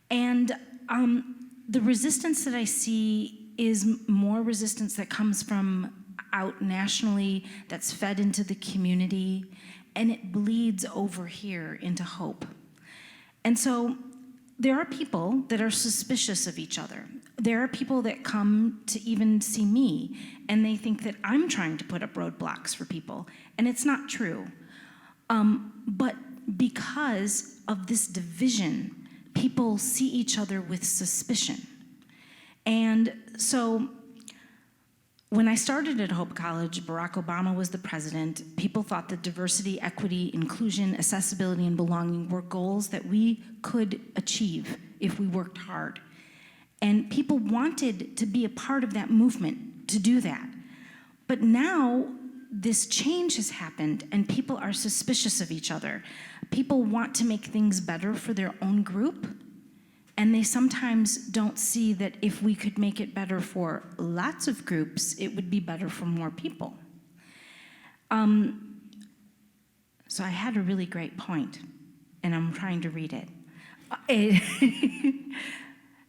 And the resistance that I see is more resistance that comes from out nationally, that's fed into the community, and it bleeds over here into hope. And so there are people that are suspicious of each other. There are people that come to even see me, and they think that I'm trying to put up roadblocks for people, and it's not true. But because of this division, people see each other with suspicion. And so when I started at Hope College, Barack Obama was the president. People thought that diversity, equity, inclusion, accessibility, and belonging were goals that we could achieve if we worked hard. And people wanted to be a part of that movement to do that. But now this change has happened and people are suspicious of each other. People want to make things better for their own group, and they sometimes don't see that if we could make it better for lots of groups, it would be better for more people. So I had a really great point, and I'm trying to read it.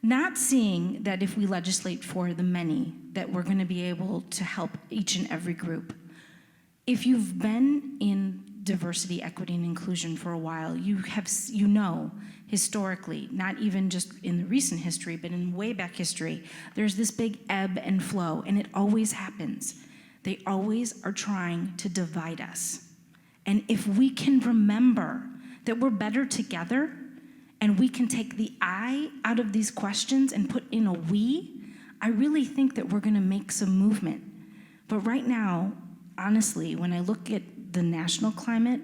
Not seeing that if we legislate for the many, that we're going to be able to help each and every group. If you've been in diversity, equity, and inclusion for a while, you know historically, not even just in the recent history, but in way back history, there's this big ebb and flow, and it always happens. They always are trying to divide us. And if we can remember that we're better together, and we can take the I out of these questions and put in a we, I really think that we're gonna make some movement. But right now, honestly, when I look at the national climate,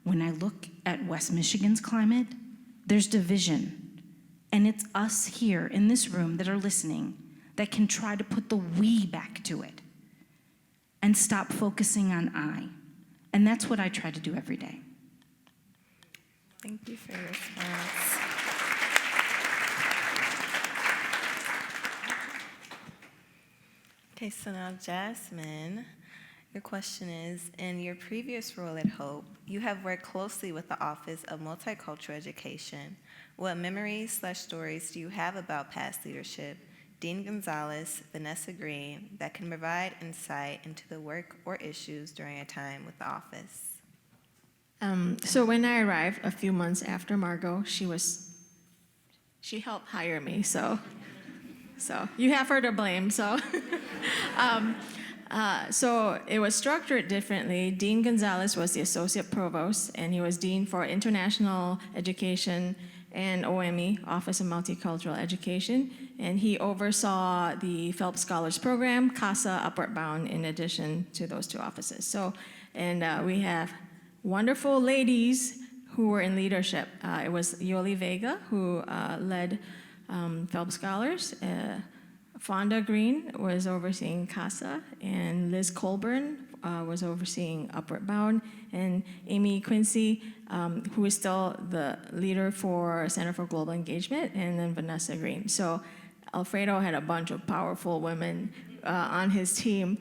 when I look at West Michigan's climate, there's division. And it's us here in this room that are listening that can try to put the we back to it and stop focusing on I. And that's what I try to do every day. Thank you for your response. Okay, so now Jasmine, your question is, in your previous role at Hope, you have worked closely with the Office of Multicultural Education. What memories/stories do you have about past leadership, Dean Gonzalez, Vanessa Green, that can provide insight into the work or issues during a time with the office? So when I arrived a few months after Margo, she helped hire me, so you have her to blame. So it was structured differently. Dean Gonzalez was the associate provost, and he was dean for international education and OME, Office of Multicultural Education, and he oversaw the Phelps Scholars Program, CASA, Upward Bound, in addition to those two offices. So, and we have wonderful ladies who were in leadership. It was Yoli Vega who led Phelps Scholars. Fonda Green was overseeing CASA, and Liz Colburn was overseeing Upward Bound, and Amy Quincy, who is still the leader for Center for Global Engagement, and then Vanessa Green. So Alfredo had a bunch of powerful women on his team.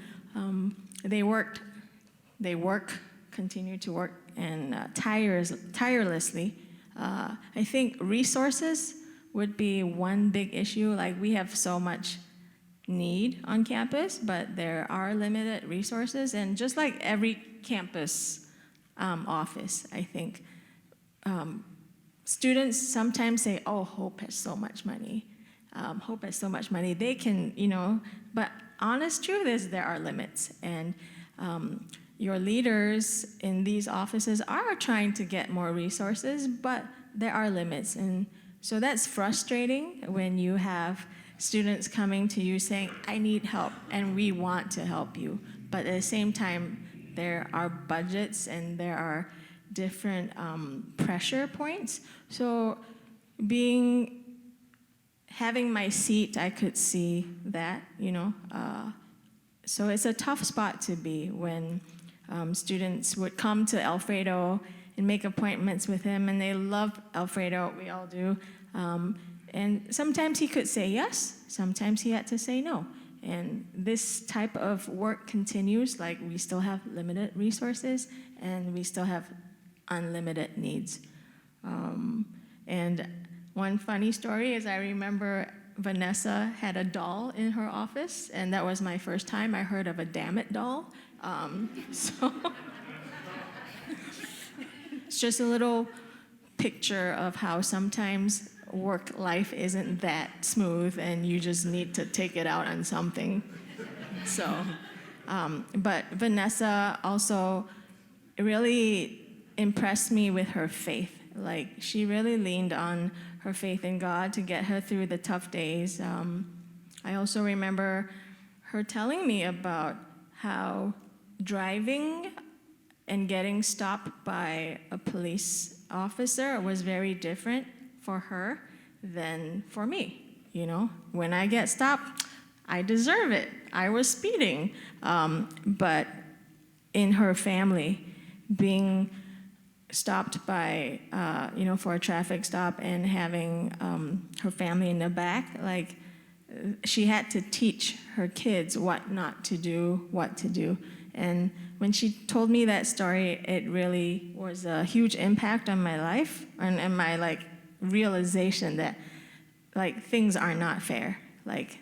They continue to work, and tirelessly. I think resources would be one big issue. Like, we have so much need on campus, but there are limited resources, and just like every campus office, I think students sometimes say, oh, Hope has so much money. Hope has so much money. They can, but honest truth is there are limits, and your leaders in these offices are trying to get more resources, but there are limits. And so that's frustrating when you have students coming to you saying, I need help, and we want to help you. But at the same time, there are budgets and there are different pressure points. So having my seat, I could see that, so it's a tough spot to be when students would come to Alfredo and make appointments with him, and they love Alfredo, we all do. And sometimes he could say yes, sometimes he had to say no. And this type of work continues, like we still have limited resources and we still have unlimited needs. And one funny story is I remember Vanessa had a doll in her office, and that was my first time I heard of a damn it doll. So it's just a little picture of how sometimes work life isn't that smooth and you just need to take it out on something. So, but Vanessa also really impressed me with her faith. Like, she really leaned on her faith in God to get her through the tough days. I also remember her telling me about how driving and getting stopped by a police officer was very different for her than for me. When I get stopped, I deserve it. I was speeding. But in her family, being stopped by, for a traffic stop and having her family in the back, like, she had to teach her kids what not to do, what to do. And when she told me that story, it really was a huge impact on my life and my, realization that, things are not fair.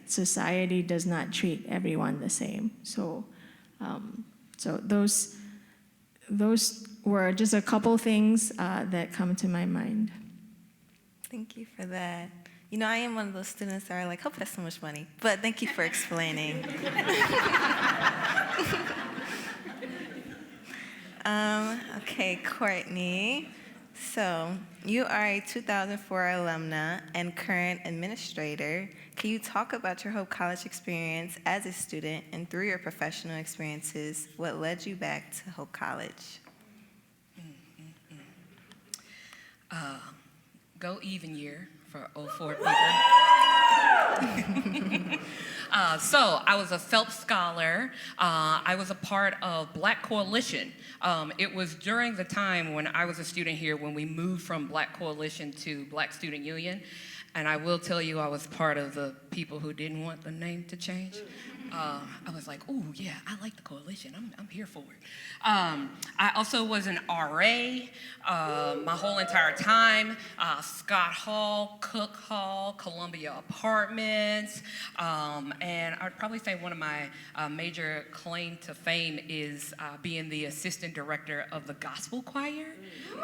Society does not treat everyone the same. So, those were just a couple things that come to my mind. Thank you for that. I am one of those students that are like, Hope has so much money, but thank you for explaining. Okay, Courtney. So, you are a 2004 alumna and current administrator. Can you talk about your Hope College experience as a student, and through your professional experiences, what led you back to Hope College? Go even year for 04 people. So I was a Phelps Scholar. I was a part of Black Coalition. It was during the time when I was a student here when we moved from Black Coalition to Black Student Union. And I will tell you, I was part of the people who didn't want the name to change. I was like, ooh, yeah, I like the coalition. I'm here for it. I also was an RA my whole entire time. Scott Hall, Cook Hall, Columbia Apartments. And I'd probably say one of my major claim to fame is being the assistant director of the gospel choir.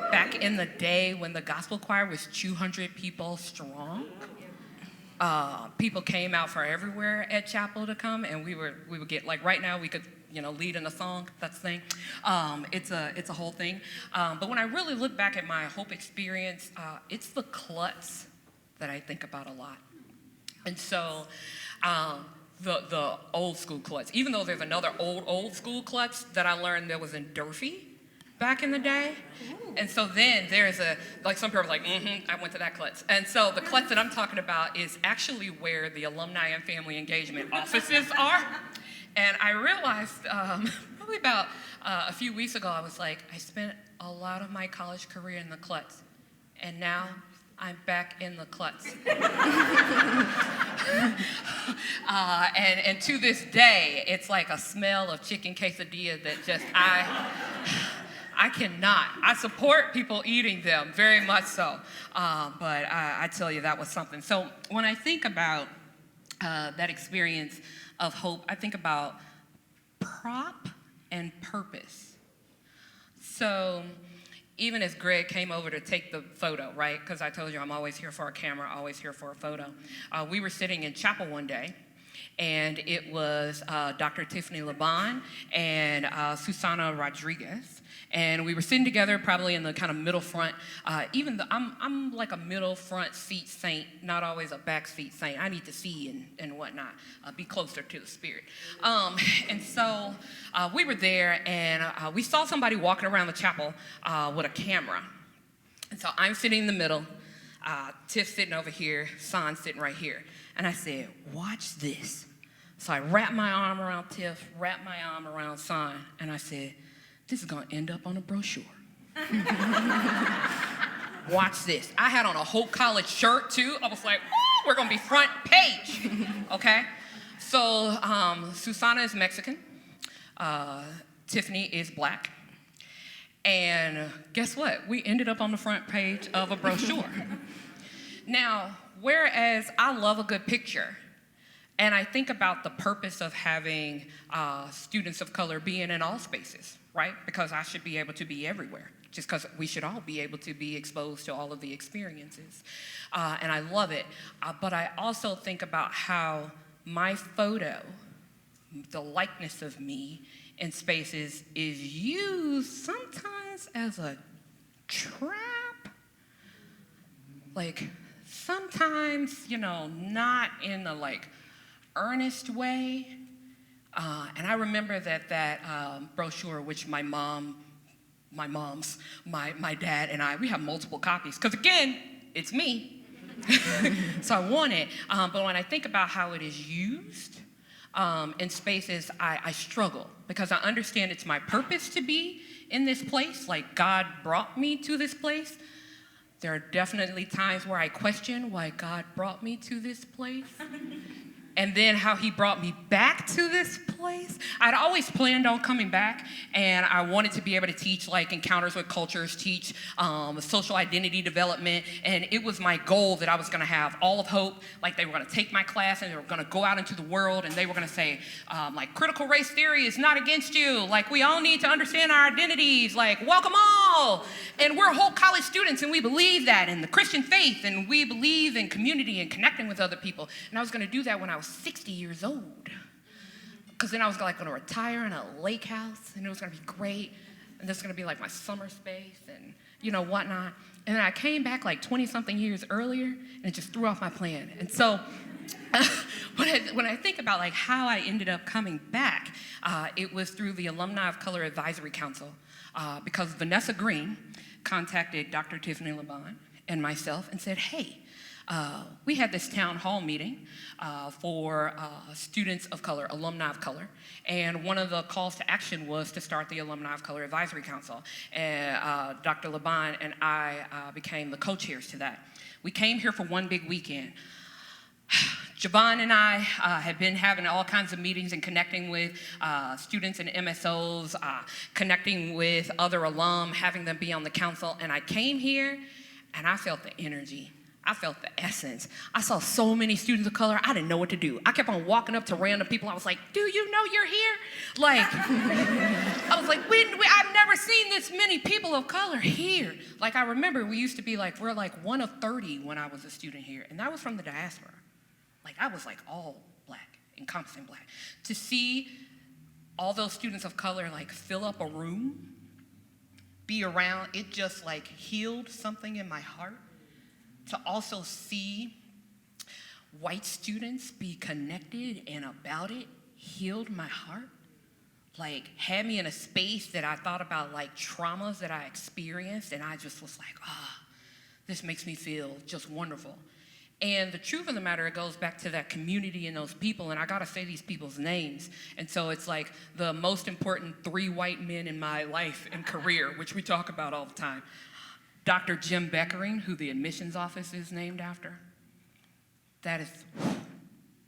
Back in the day when the gospel choir was 200 people strong. People came out from everywhere at chapel to come, and we would get, like right now we could, lead in a song, that's the thing. It's a whole thing. But when I really look back at my Hope experience, it's the klutz that I think about a lot. And so the old school klutz, even though there's another old school klutz that I learned that was in Durfee back in the day. And so then there's some people are like, I went to that klutz. And so the klutz that I'm talking about is actually where the Alumni and Family Engagement offices are. And I realized probably about a few weeks ago, I was like, I spent a lot of my college career in the klutz. And now I'm back in the klutz. And to this day, it's like a smell of chicken quesadilla that just, I cannot. I support people eating them, very much so. But I tell you, that was something. So when I think about that experience of hope, I think about prop and purpose. So even as Greg came over to take the photo, right? Because I told you I'm always here for a camera, always here for a photo. We were sitting in chapel one day, and it was Dr. Tiffany Laban and Susana Rodriguez. And we were sitting together probably in the kind of middle front. I'm like a middle front seat saint, not always a back seat saint. I need to see and whatnot, be closer to the spirit. And so we were there, and we saw somebody walking around the chapel with a camera. And so I'm sitting in the middle, Tiff sitting over here, San sitting right here. And I said, watch this. So I wrapped my arm around Tiff, wrapped my arm around San, and I said, this is going to end up on a brochure. Watch this. I had on a Hope College shirt, too. I was like, ooh, we're going to be front page, okay? So Susana is Mexican. Tiffany is Black. And guess what? We ended up on the front page of a brochure. Now, whereas I love a good picture, and I think about the purpose of having students of color being in all spaces, right? Because I should be able to be everywhere, just because we should all be able to be exposed to all of the experiences. And I love it. But I also think about how my photo, the likeness of me in spaces, is used sometimes as a trap. Like, sometimes, not in a, earnest way. And I remember that brochure, which my dad and I, we have multiple copies. Because again, it's me. So I want it. But when I think about how it is used in spaces, I struggle. Because I understand it's my purpose to be in this place. Like, God brought me to this place. There are definitely times where I question why God brought me to this place. And then how he brought me back to this place. I'd always planned on coming back, and I wanted to be able to teach encounters with cultures, teach social identity development, and it was my goal that I was gonna have all of Hope, they were gonna take my class and they were gonna go out into the world and they were gonna say, critical race theory is not against you, we all need to understand our identities, welcome all. And we're Hope College students and we believe that in the Christian faith and we believe in community and connecting with other people. And I was gonna do that when I was 60 years old. Because then I was gonna retire in a lake house and it was gonna be great. And this was gonna be my summer space and whatnot. And then I came back 20 something years earlier and it just threw off my plan. And so when I think about like how I ended up coming back, it was through the Alumni of Color Advisory Council, because Vanessa Green contacted Dr. Tiffany LeBon and myself and said, hey, we had this town hall meeting for students of color, alumni of color, and one of the calls to action was to start the Alumni of Color Advisory Council. And Dr. LeBon and I became the co-chairs to that. We came here for one big weekend. Javon and I have been having all kinds of meetings and connecting with students and MSOs, connecting with other alum, having them be on the council, and I came here and I felt the energy. I felt the essence. I saw so many students of color, I didn't know what to do. I kept on walking up to random people. I was like, do you know you're here? Like, I was like, I've never seen this many people of color here. Like, I remember we used to be like, we're like 1 of 30 when I was a student here, and that was from the diaspora. Like, I was like all black, encompassing black. To see all those students of color like fill up a room, be around, it just like healed something in my heart. To also see white students be connected and about it healed my heart. Like, had me in a space that I thought about like traumas that I experienced, and I just was like, this makes me feel just wonderful. And the truth of the matter, it goes back to that community and those people, and I gotta say these people's names. And so it's like the most important 3 white men in my life and career, which we talk about all the time. Dr. Jim Beckering, who the admissions office is named after. That is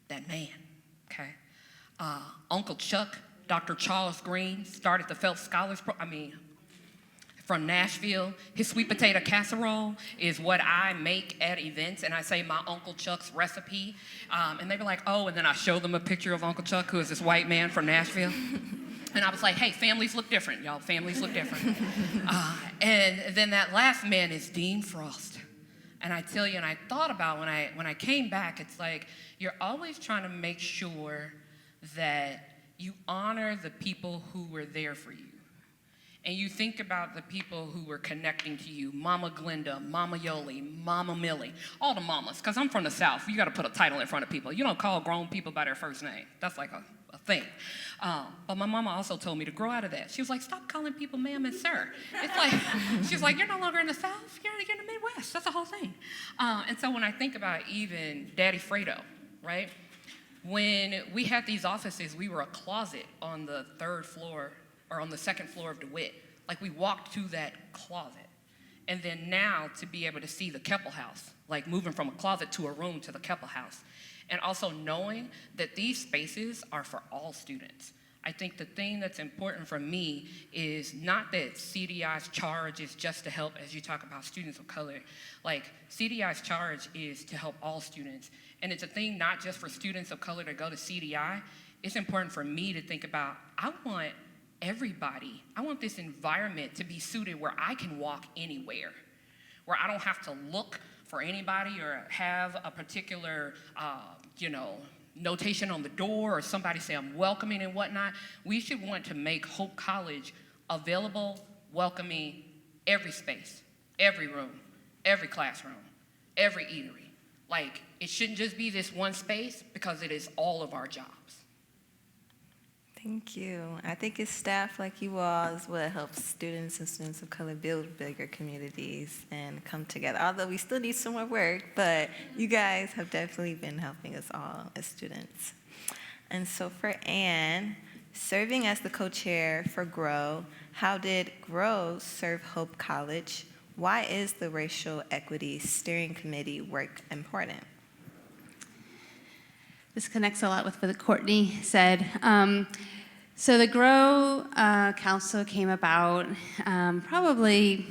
that man, okay? Uncle Chuck, Dr. Charles Green, started the Phelps Scholars from Nashville. His sweet potato casserole is what I make at events, and I say my Uncle Chuck's recipe. And they were like, oh, and then I show them a picture of Uncle Chuck, who is this white man from Nashville. And I was like, hey, families look different, y'all. Families look different. And then that last man is Dean Frost. And I tell you, and I thought about when I came back, it's like you're always trying to make sure that you honor the people who were there for you. And you think about the people who were connecting to you, Mama Glenda, Mama Yoli, Mama Millie, all the mamas, because I'm from the South. You got to put a title in front of people. You don't call grown people by their first name. That's like a thing. But my mama also told me to grow out of that. She was like, stop calling people ma'am and sir. It's like, she's like, you're no longer in the South, you're in the Midwest. That's the whole thing. And so when I think about even Daddy Fredo, right? When we had these offices, we were a closet on the 3rd floor or on the 2nd floor of DeWitt. Like, we walked to that closet. And then now to be able to see the Keppel House, like moving from a closet to a room to the Keppel House. And also knowing that these spaces are for all students. I think the thing that's important for me is not that CDI's charge is just to help, as you talk about students of color. Like, CDI's charge is to help all students. And it's a thing not just for students of color to go to CDI. It's important for me to think about, I want everybody, I want this environment to be suited where I can walk anywhere, where I don't have to look for anybody or have a particular, notation on the door or somebody say I'm welcoming and whatnot. We should want to make Hope College available, welcoming, every space, every room, every classroom, every eatery. Like, it shouldn't just be this one space because it is all of our jobs. Thank you. I think it's staff like you all is what helps students and students of color build bigger communities and come together. Although we still need some more work, but you guys have definitely been helping us all as students. And so for Anne, serving as the co-chair for GROW, how did GROW serve Hope College? Why is the Racial Equity Steering Committee work important? This connects a lot with what Courtney said. So the GROW Council came about probably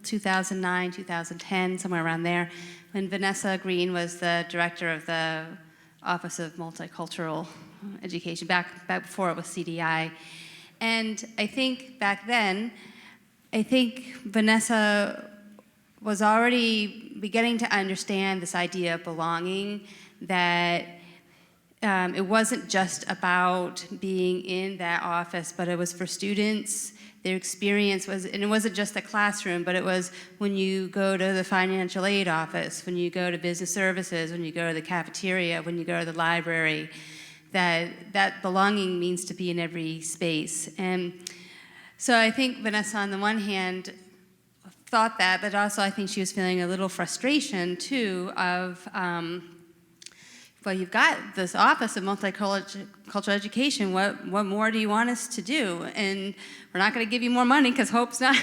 2009, 2010, somewhere around there, when Vanessa Green was the director of the Office of Multicultural Education, back before it was CDI. And I think back then, Vanessa was already beginning to understand this idea of belonging, that it wasn't just about being in that office, but it was for students their experience was, and it wasn't just the classroom, but it was when you go to the financial aid office, when you go to business services, when you go to the cafeteria, when you go to the library, that belonging means to be in every space. And so I think Vanessa, on the one hand, thought that, but also I think she was feeling a little frustration too of, well, you've got this Office of Multicultural Education, what more do you want us to do? And we're not going to give you more money because Hope's not,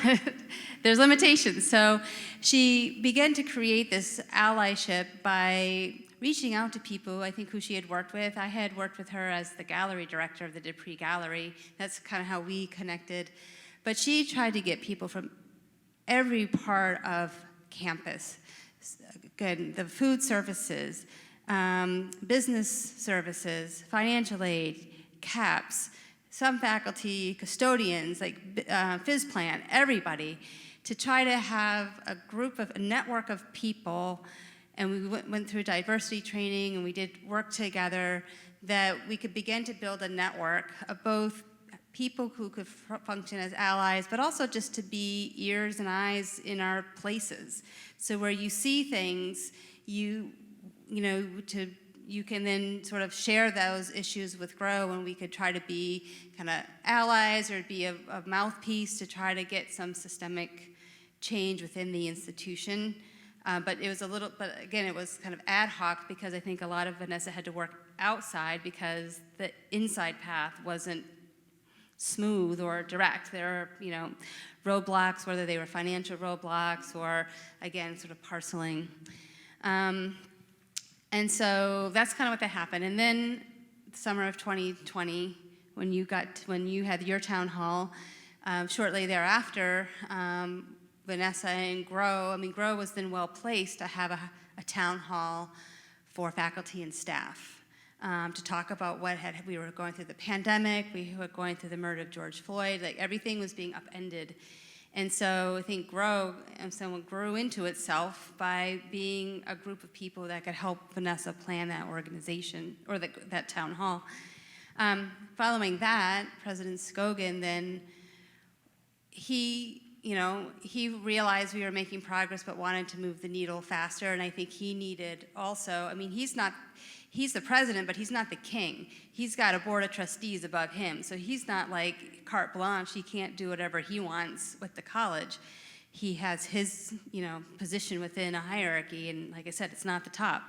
there's limitations. So she began to create this allyship by reaching out to people, I think, who she had worked with. I had worked with her as the gallery director of the Dupree Gallery. That's kind of how we connected. But she tried to get people from every part of campus, again, the food services, business services, financial aid, CAPS, some faculty, custodians, like phys plant, everybody, to try to have a network of people, and we went through diversity training, and we did work together, that we could begin to build a network of both people who could function as allies, but also just to be ears and eyes in our places. So where you see things, you can then sort of share those issues with GROW, and we could try to be kind of allies or be a mouthpiece to try to get some systemic change within the institution. But again, it was kind of ad hoc because I think a lot of Vanessa had to work outside because the inside path wasn't smooth or direct. There are, roadblocks, whether they were financial roadblocks or, again, sort of parceling. And so that's kind of what that happened. And then the summer of 2020, when you had your town hall, shortly thereafter, Vanessa and GROW, GROW was then well placed to have a town hall for faculty and staff. To talk about we were going through the pandemic, we were going through the murder of George Floyd, like everything was being upended. And so I think GROW grew into itself by being a group of people that could help Vanessa plan that organization, or that town hall. Following that, President Scogan then, he realized we were making progress but wanted to move the needle faster, and I think he needed also, he's the president, but he's not the king. He's got a board of trustees above him, so he's not like carte blanche. He can't do whatever he wants with the college. He has his, position within a hierarchy, and like I said, it's not the top.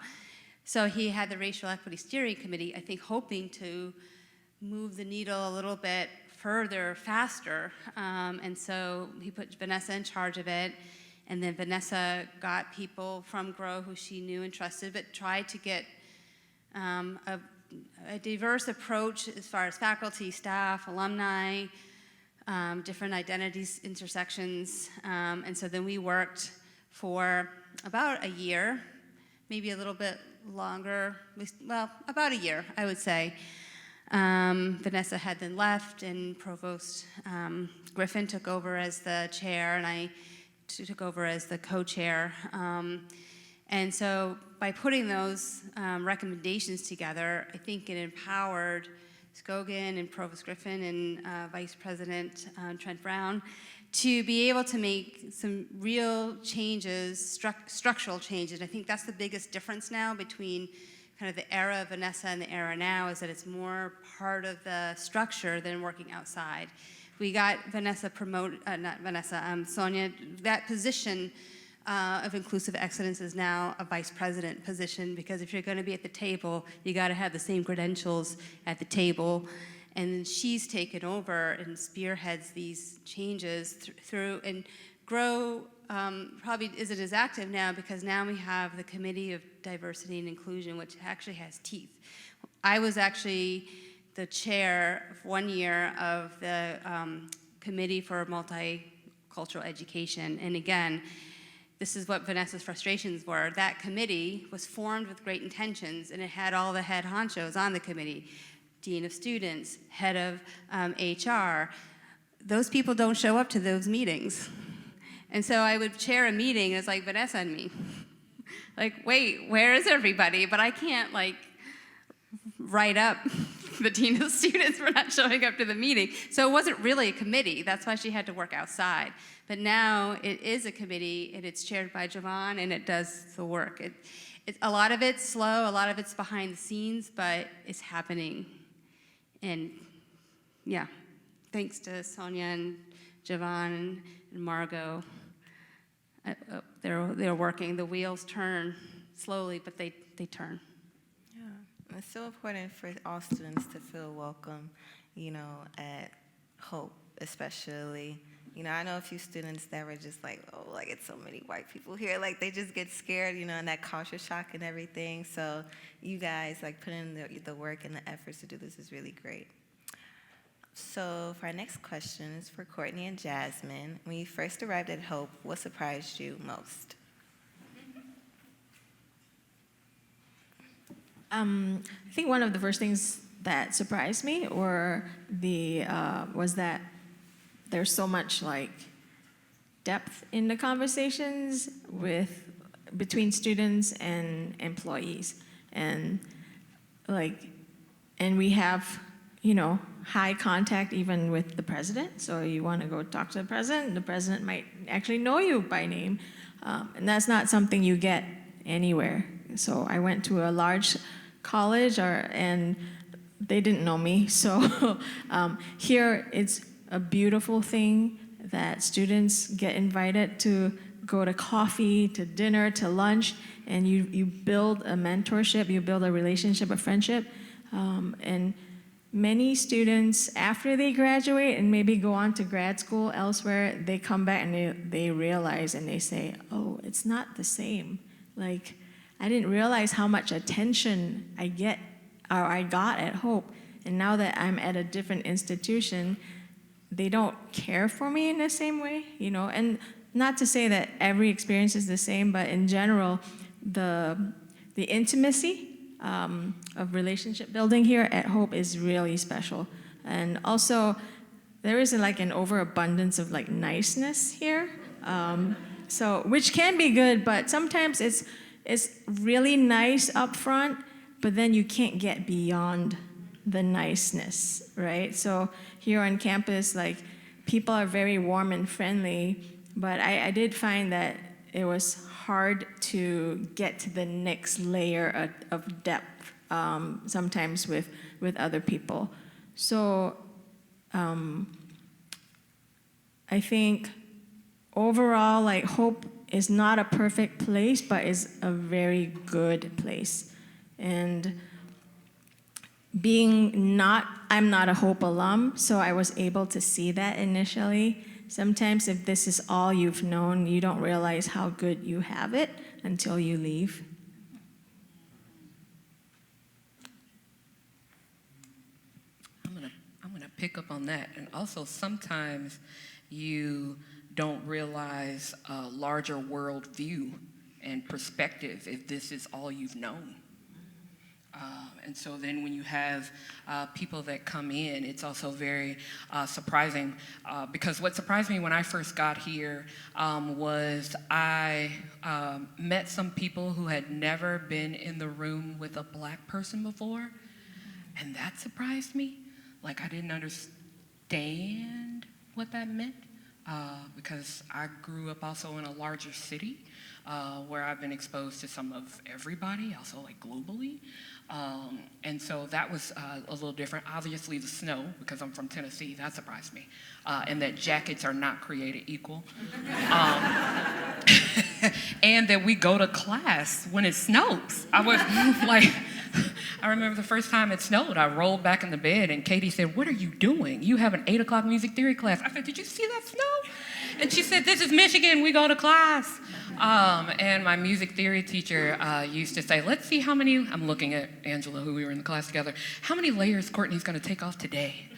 So he had the Racial Equity Steering Committee, I think, hoping to move the needle a little bit further, faster, and so he put Vanessa in charge of it, and then Vanessa got people from GROW who she knew and trusted, but tried to get a diverse approach as far as faculty, staff, alumni, different identities, intersections, and so then we worked for about a year, maybe a little bit longer, about a year, I would say. Vanessa had then left, and Provost Griffin took over as the chair, and I took over as the co-chair. And so by putting those recommendations together, I think it empowered Scogan and Provost Griffin and Vice President Trent Brown to be able to make some real changes, structural changes. I think that's the biggest difference now between kind of the era of Vanessa and the era now, is that it's more part of the structure than working outside. We got Vanessa Sonia, that position of inclusive excellence is now a vice president position, because if you're going to be at the table, you got to have the same credentials at the table. And she's taken over and spearheads these changes through, and GROW probably isn't as active now because now we have the Committee of Diversity and Inclusion, which actually has teeth. I was actually the chair of 1 year of the Committee for Multicultural Education, and again, this is what Vanessa's frustrations were. That committee was formed with great intentions, and it had all the head honchos on the committee, dean of students, head of HR. Those people don't show up to those meetings. And so I would chair a meeting, and it's like Vanessa and me. Like, wait, where is everybody? But I can't, write up the dean of students for not showing up to the meeting. So it wasn't really a committee. That's why she had to work outside. But now it is a committee, and it's chaired by Javon, and it does the work. A lot of it's slow, a lot of it's behind the scenes, but it's happening. And yeah, thanks to Sonia and Javon and Margo. They're working. The wheels turn slowly, but they turn. Yeah, it's so important for all students to feel welcome, at Hope, especially. I know a few students that were just like, oh, like it's so many white people here. Like they just get scared, and that culture shock and everything. So you guys like put in the work and the efforts to do this is really great. So for our next question is for Courtney and Jasmine. When you first arrived at Hope, what surprised you most? I think one of the first things that surprised me was that there's so much like depth in the conversations between students and employees, and we have high contact even with the president. So you want to go talk to the president might actually know you by name, and that's not something you get anywhere. So I went to a large college, and they didn't know me. So here it's a beautiful thing that students get invited to go to coffee, to dinner, to lunch, and you build a mentorship, you build a relationship, a friendship, and many students, after they graduate and maybe go on to grad school elsewhere, they come back and they realize and they say, oh, it's not the same. Like, I didn't realize how much attention I got at Hope. And now that I'm at a different institution, they don't care for me in the same way, And not to say that every experience is the same, but in general, the intimacy of relationship building here at Hope is really special. And also, there isn't like an overabundance of like niceness here, so which can be good, but sometimes it's really nice up front, but then you can't get beyond the niceness, right? So here on campus, like people are very warm and friendly, but I did find that it was hard to get to the next layer of depth sometimes with other people. So I think overall, like Hope is not a perfect place, but is a very good place. And I'm not a Hope alum, so I was able to see that initially. Sometimes if this is all you've known, you don't realize how good you have it until you leave. I'm gonna pick up on that. And also sometimes you don't realize a larger world view and perspective if this is all you've known. And so then when you have people that come in, it's also very surprising, because what surprised me when I first got here was I met some people who had never been in the room with a black person before, and that surprised me. Like, I didn't understand what that meant, because I grew up also in a larger city where I've been exposed to some of everybody, also like globally. And so that was a little different. Obviously the snow, because I'm from Tennessee, that surprised me. And that jackets are not created equal. And that we go to class when it snows. I was like, I remember the first time it snowed, I rolled back in the bed and Katie said, "What are you doing? You have an 8 o'clock music theory class." I said, "Did you see that snow?" And she said, "This is Michigan, we go to class." And my music theory teacher used to say, "Let's see how many," I'm looking at Angela, who we were in the class together, "how many layers Courtney's gonna take off today?"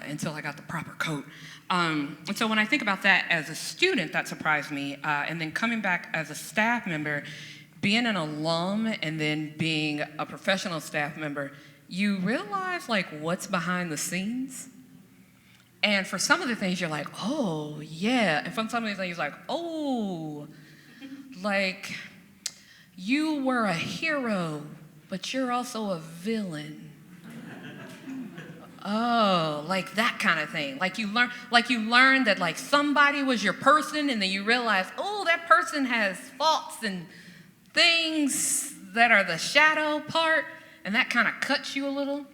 Until I got the proper coat. And so when I think about that as a student, that surprised me. And then coming back as a staff member, being an alum and then being a professional staff member, you realize like what's behind the scenes. And for some of the things you're like, oh yeah. And for some of the things like, oh, like you were a hero, but you're also a villain. oh, like that kind of thing. Like you learn that like somebody was your person, and then you realize, oh, that person has faults and things that are the shadow part, and that kind of cuts you a little.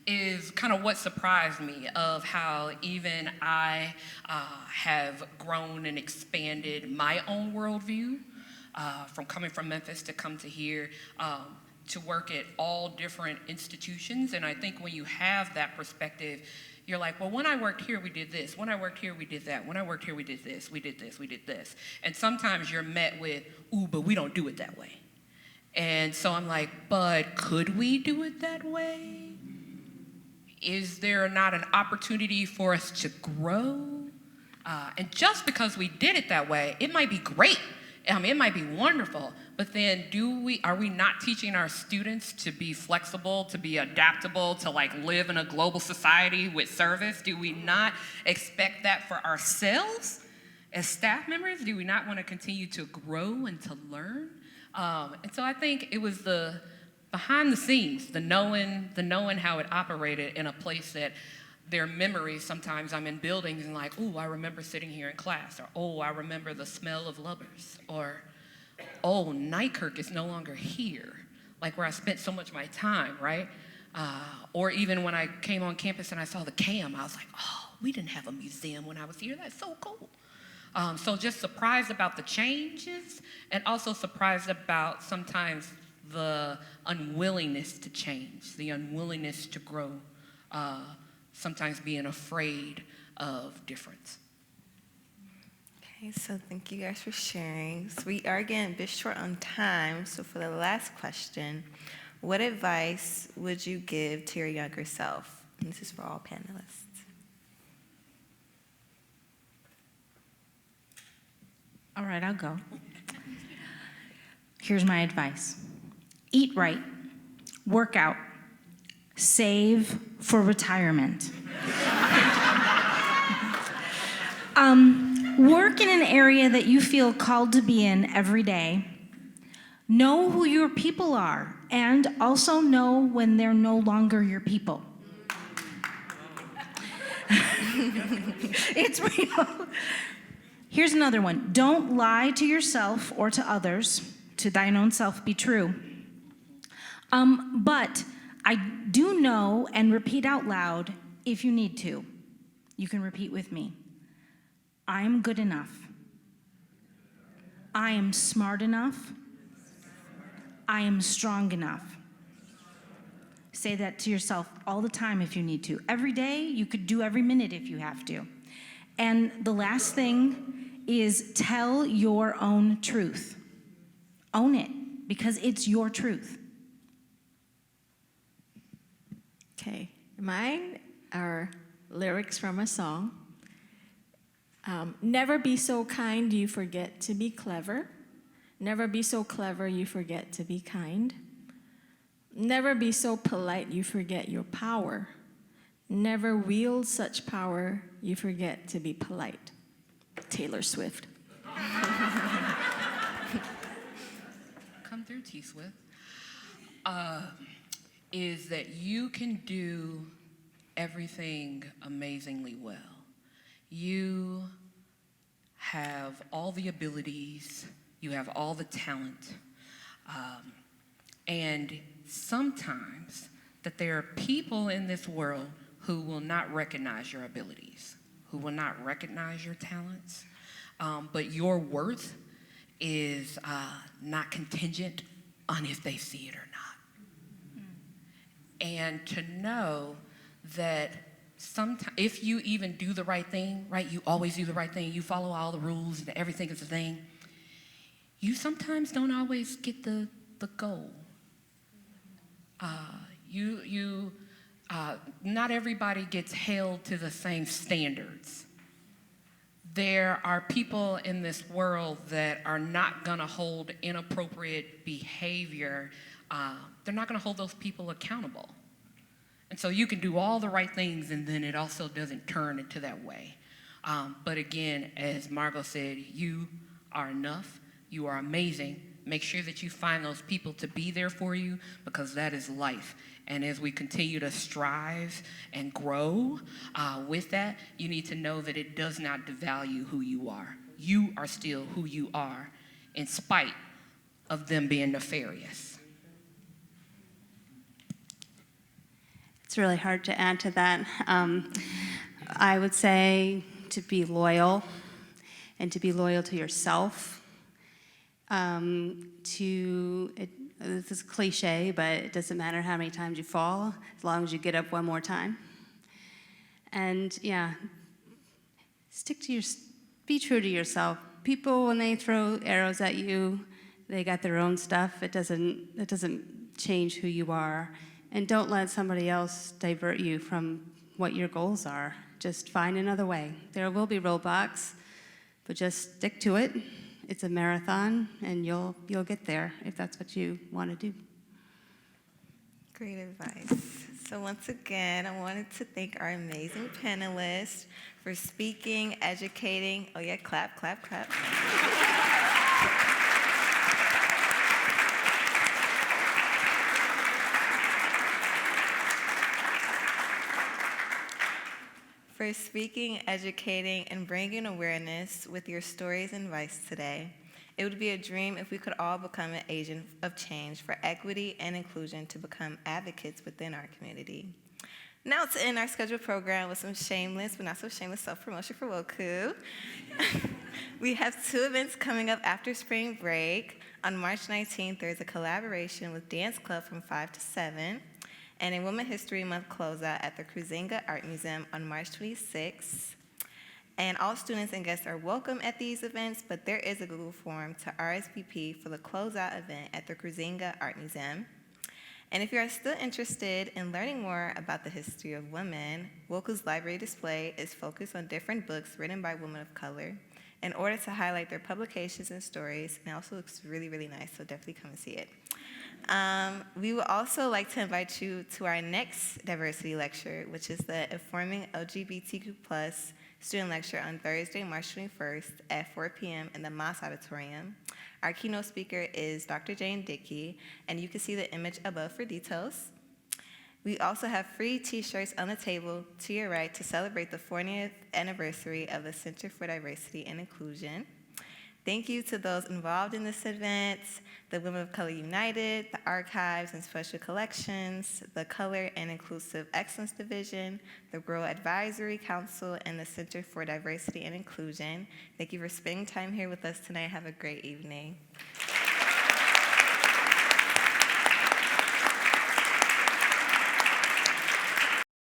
Is kind of what surprised me of how even I have grown and expanded my own worldview from coming from Memphis to come to here to work at all different institutions. And I think when you have that perspective, you're like, well, when I worked here, we did this. When I worked here, we did that. When I worked here, we did this. We did this. We did this. And sometimes you're met with, ooh, but we don't do it that way. And so I'm like, but could we do it that way? Is there not an opportunity for us to grow? And just because we did it that way, it might be great. It might be wonderful. But then are we not teaching our students to be flexible, to be adaptable, to like live in a global society with service? Do we not expect that for ourselves as staff members? Do we not want to continue to grow and to learn? And so I think it was the behind the scenes, the knowing how it operated in a place that their memories, sometimes I'm in buildings and like, oh, I remember sitting here in class, or oh, I remember the smell of Lubbers, or oh, Nykirk is no longer here, like where I spent so much of my time, right? Or even when I came on campus and I saw the CAM, I was like, oh, we didn't have a museum when I was here. That's so cool. So just surprised about the changes, and also surprised about sometimes the unwillingness to change, the unwillingness to grow, sometimes being afraid of difference. Okay, so thank you guys for sharing. So we are getting a bit short on time, so for the last question, what advice would you give to your younger self? And this is for all panelists. All right, I'll go. Here's my advice. Eat right, work out, save for retirement. Work in an area that you feel called to be in every day. Know who your people are, and also know when they're no longer your people. It's real. Here's another one. Don't lie to yourself or to others. To thine own self be true. But I do know, and repeat out loud if you need to. You can repeat with me. I am good enough. I am smart enough. I am strong enough. Say that to yourself all the time if you need to. Every day, you could do every minute if you have to. And the last thing is tell your own truth. Own it, because it's your truth. Okay, mine are lyrics from a song. Never be so kind you forget to be clever. Never be so clever you forget to be kind. Never be so polite you forget your power. Never wield such power you forget to be polite. Taylor Swift. Come through, T. Swift. Is that you can do everything amazingly well. You have all the abilities, you have all the talent, and sometimes that there are people in this world who will not recognize your abilities, who will not recognize your talents, but your worth is not contingent on if they see it or not. And to know that sometimes, if you even do the right thing, right, you always do the right thing, you follow all the rules and everything is a thing, you sometimes don't always get the goal. Not everybody gets held to the same standards. There are people in this world that are not going to hold inappropriate behavior. They're not going to hold those people accountable. And so you can do all the right things, and then it also doesn't turn into that way. But again, as Margo said, you are enough, you are amazing, Make sure that you find those people to be there for you, because that is life. And as we continue to strive and grow with that, you need to know that it does not devalue who you are. You are still who you are, in spite of them being nefarious. It's really hard to add to that. I would say to be loyal, and to be loyal to yourself. This is cliche, but it doesn't matter how many times you fall, as long as you get up one more time. And yeah, be true to yourself. People, when they throw arrows at you, they got their own stuff. It doesn't change who you are. And don't let somebody else divert you from what your goals are. Just find another way. There will be roadblocks, but just stick to it. It's a marathon, and you'll get there if that's what you want to do. Great advice. So once again, I wanted to thank our amazing panelists for speaking, educating. Oh yeah, clap, clap, clap. For speaking, educating, and bringing awareness with your stories and advice today. It would be a dream if we could all become an agent of change for equity and inclusion to become advocates within our community. Now to end our scheduled program with some shameless, but not so shameless self-promotion for Woku. We have 2 events coming up after spring break. On March 19th, there's a collaboration with Dance Club from 5 to 7. And a Women's History Month closeout at the Cruzinga Art Museum on March 26th. And all students and guests are welcome at these events, but there is a Google form to RSVP for the closeout event at the Cruzinga Art Museum. And if you are still interested in learning more about the history of women, Woku's library display is focused on different books written by women of color in order to highlight their publications and stories, and it also looks really, really nice, so definitely come and see it. We would also like to invite you to our next diversity lecture, which is the Informing LGBTQ+ student lecture on Thursday, March 21st at 4 p.m. in the Moss Auditorium. Our keynote speaker is Dr. Jane Dickey, and you can see the image above for details. We also have free t-shirts on the table to your right to celebrate the 40th anniversary of the Center for Diversity and Inclusion. Thank you to those involved in this event, the Women of Color United, the Archives and Special Collections, the Color and Inclusive Excellence Division, the Rural Advisory Council, and the Center for Diversity and Inclusion. Thank you for spending time here with us tonight. Have a great evening.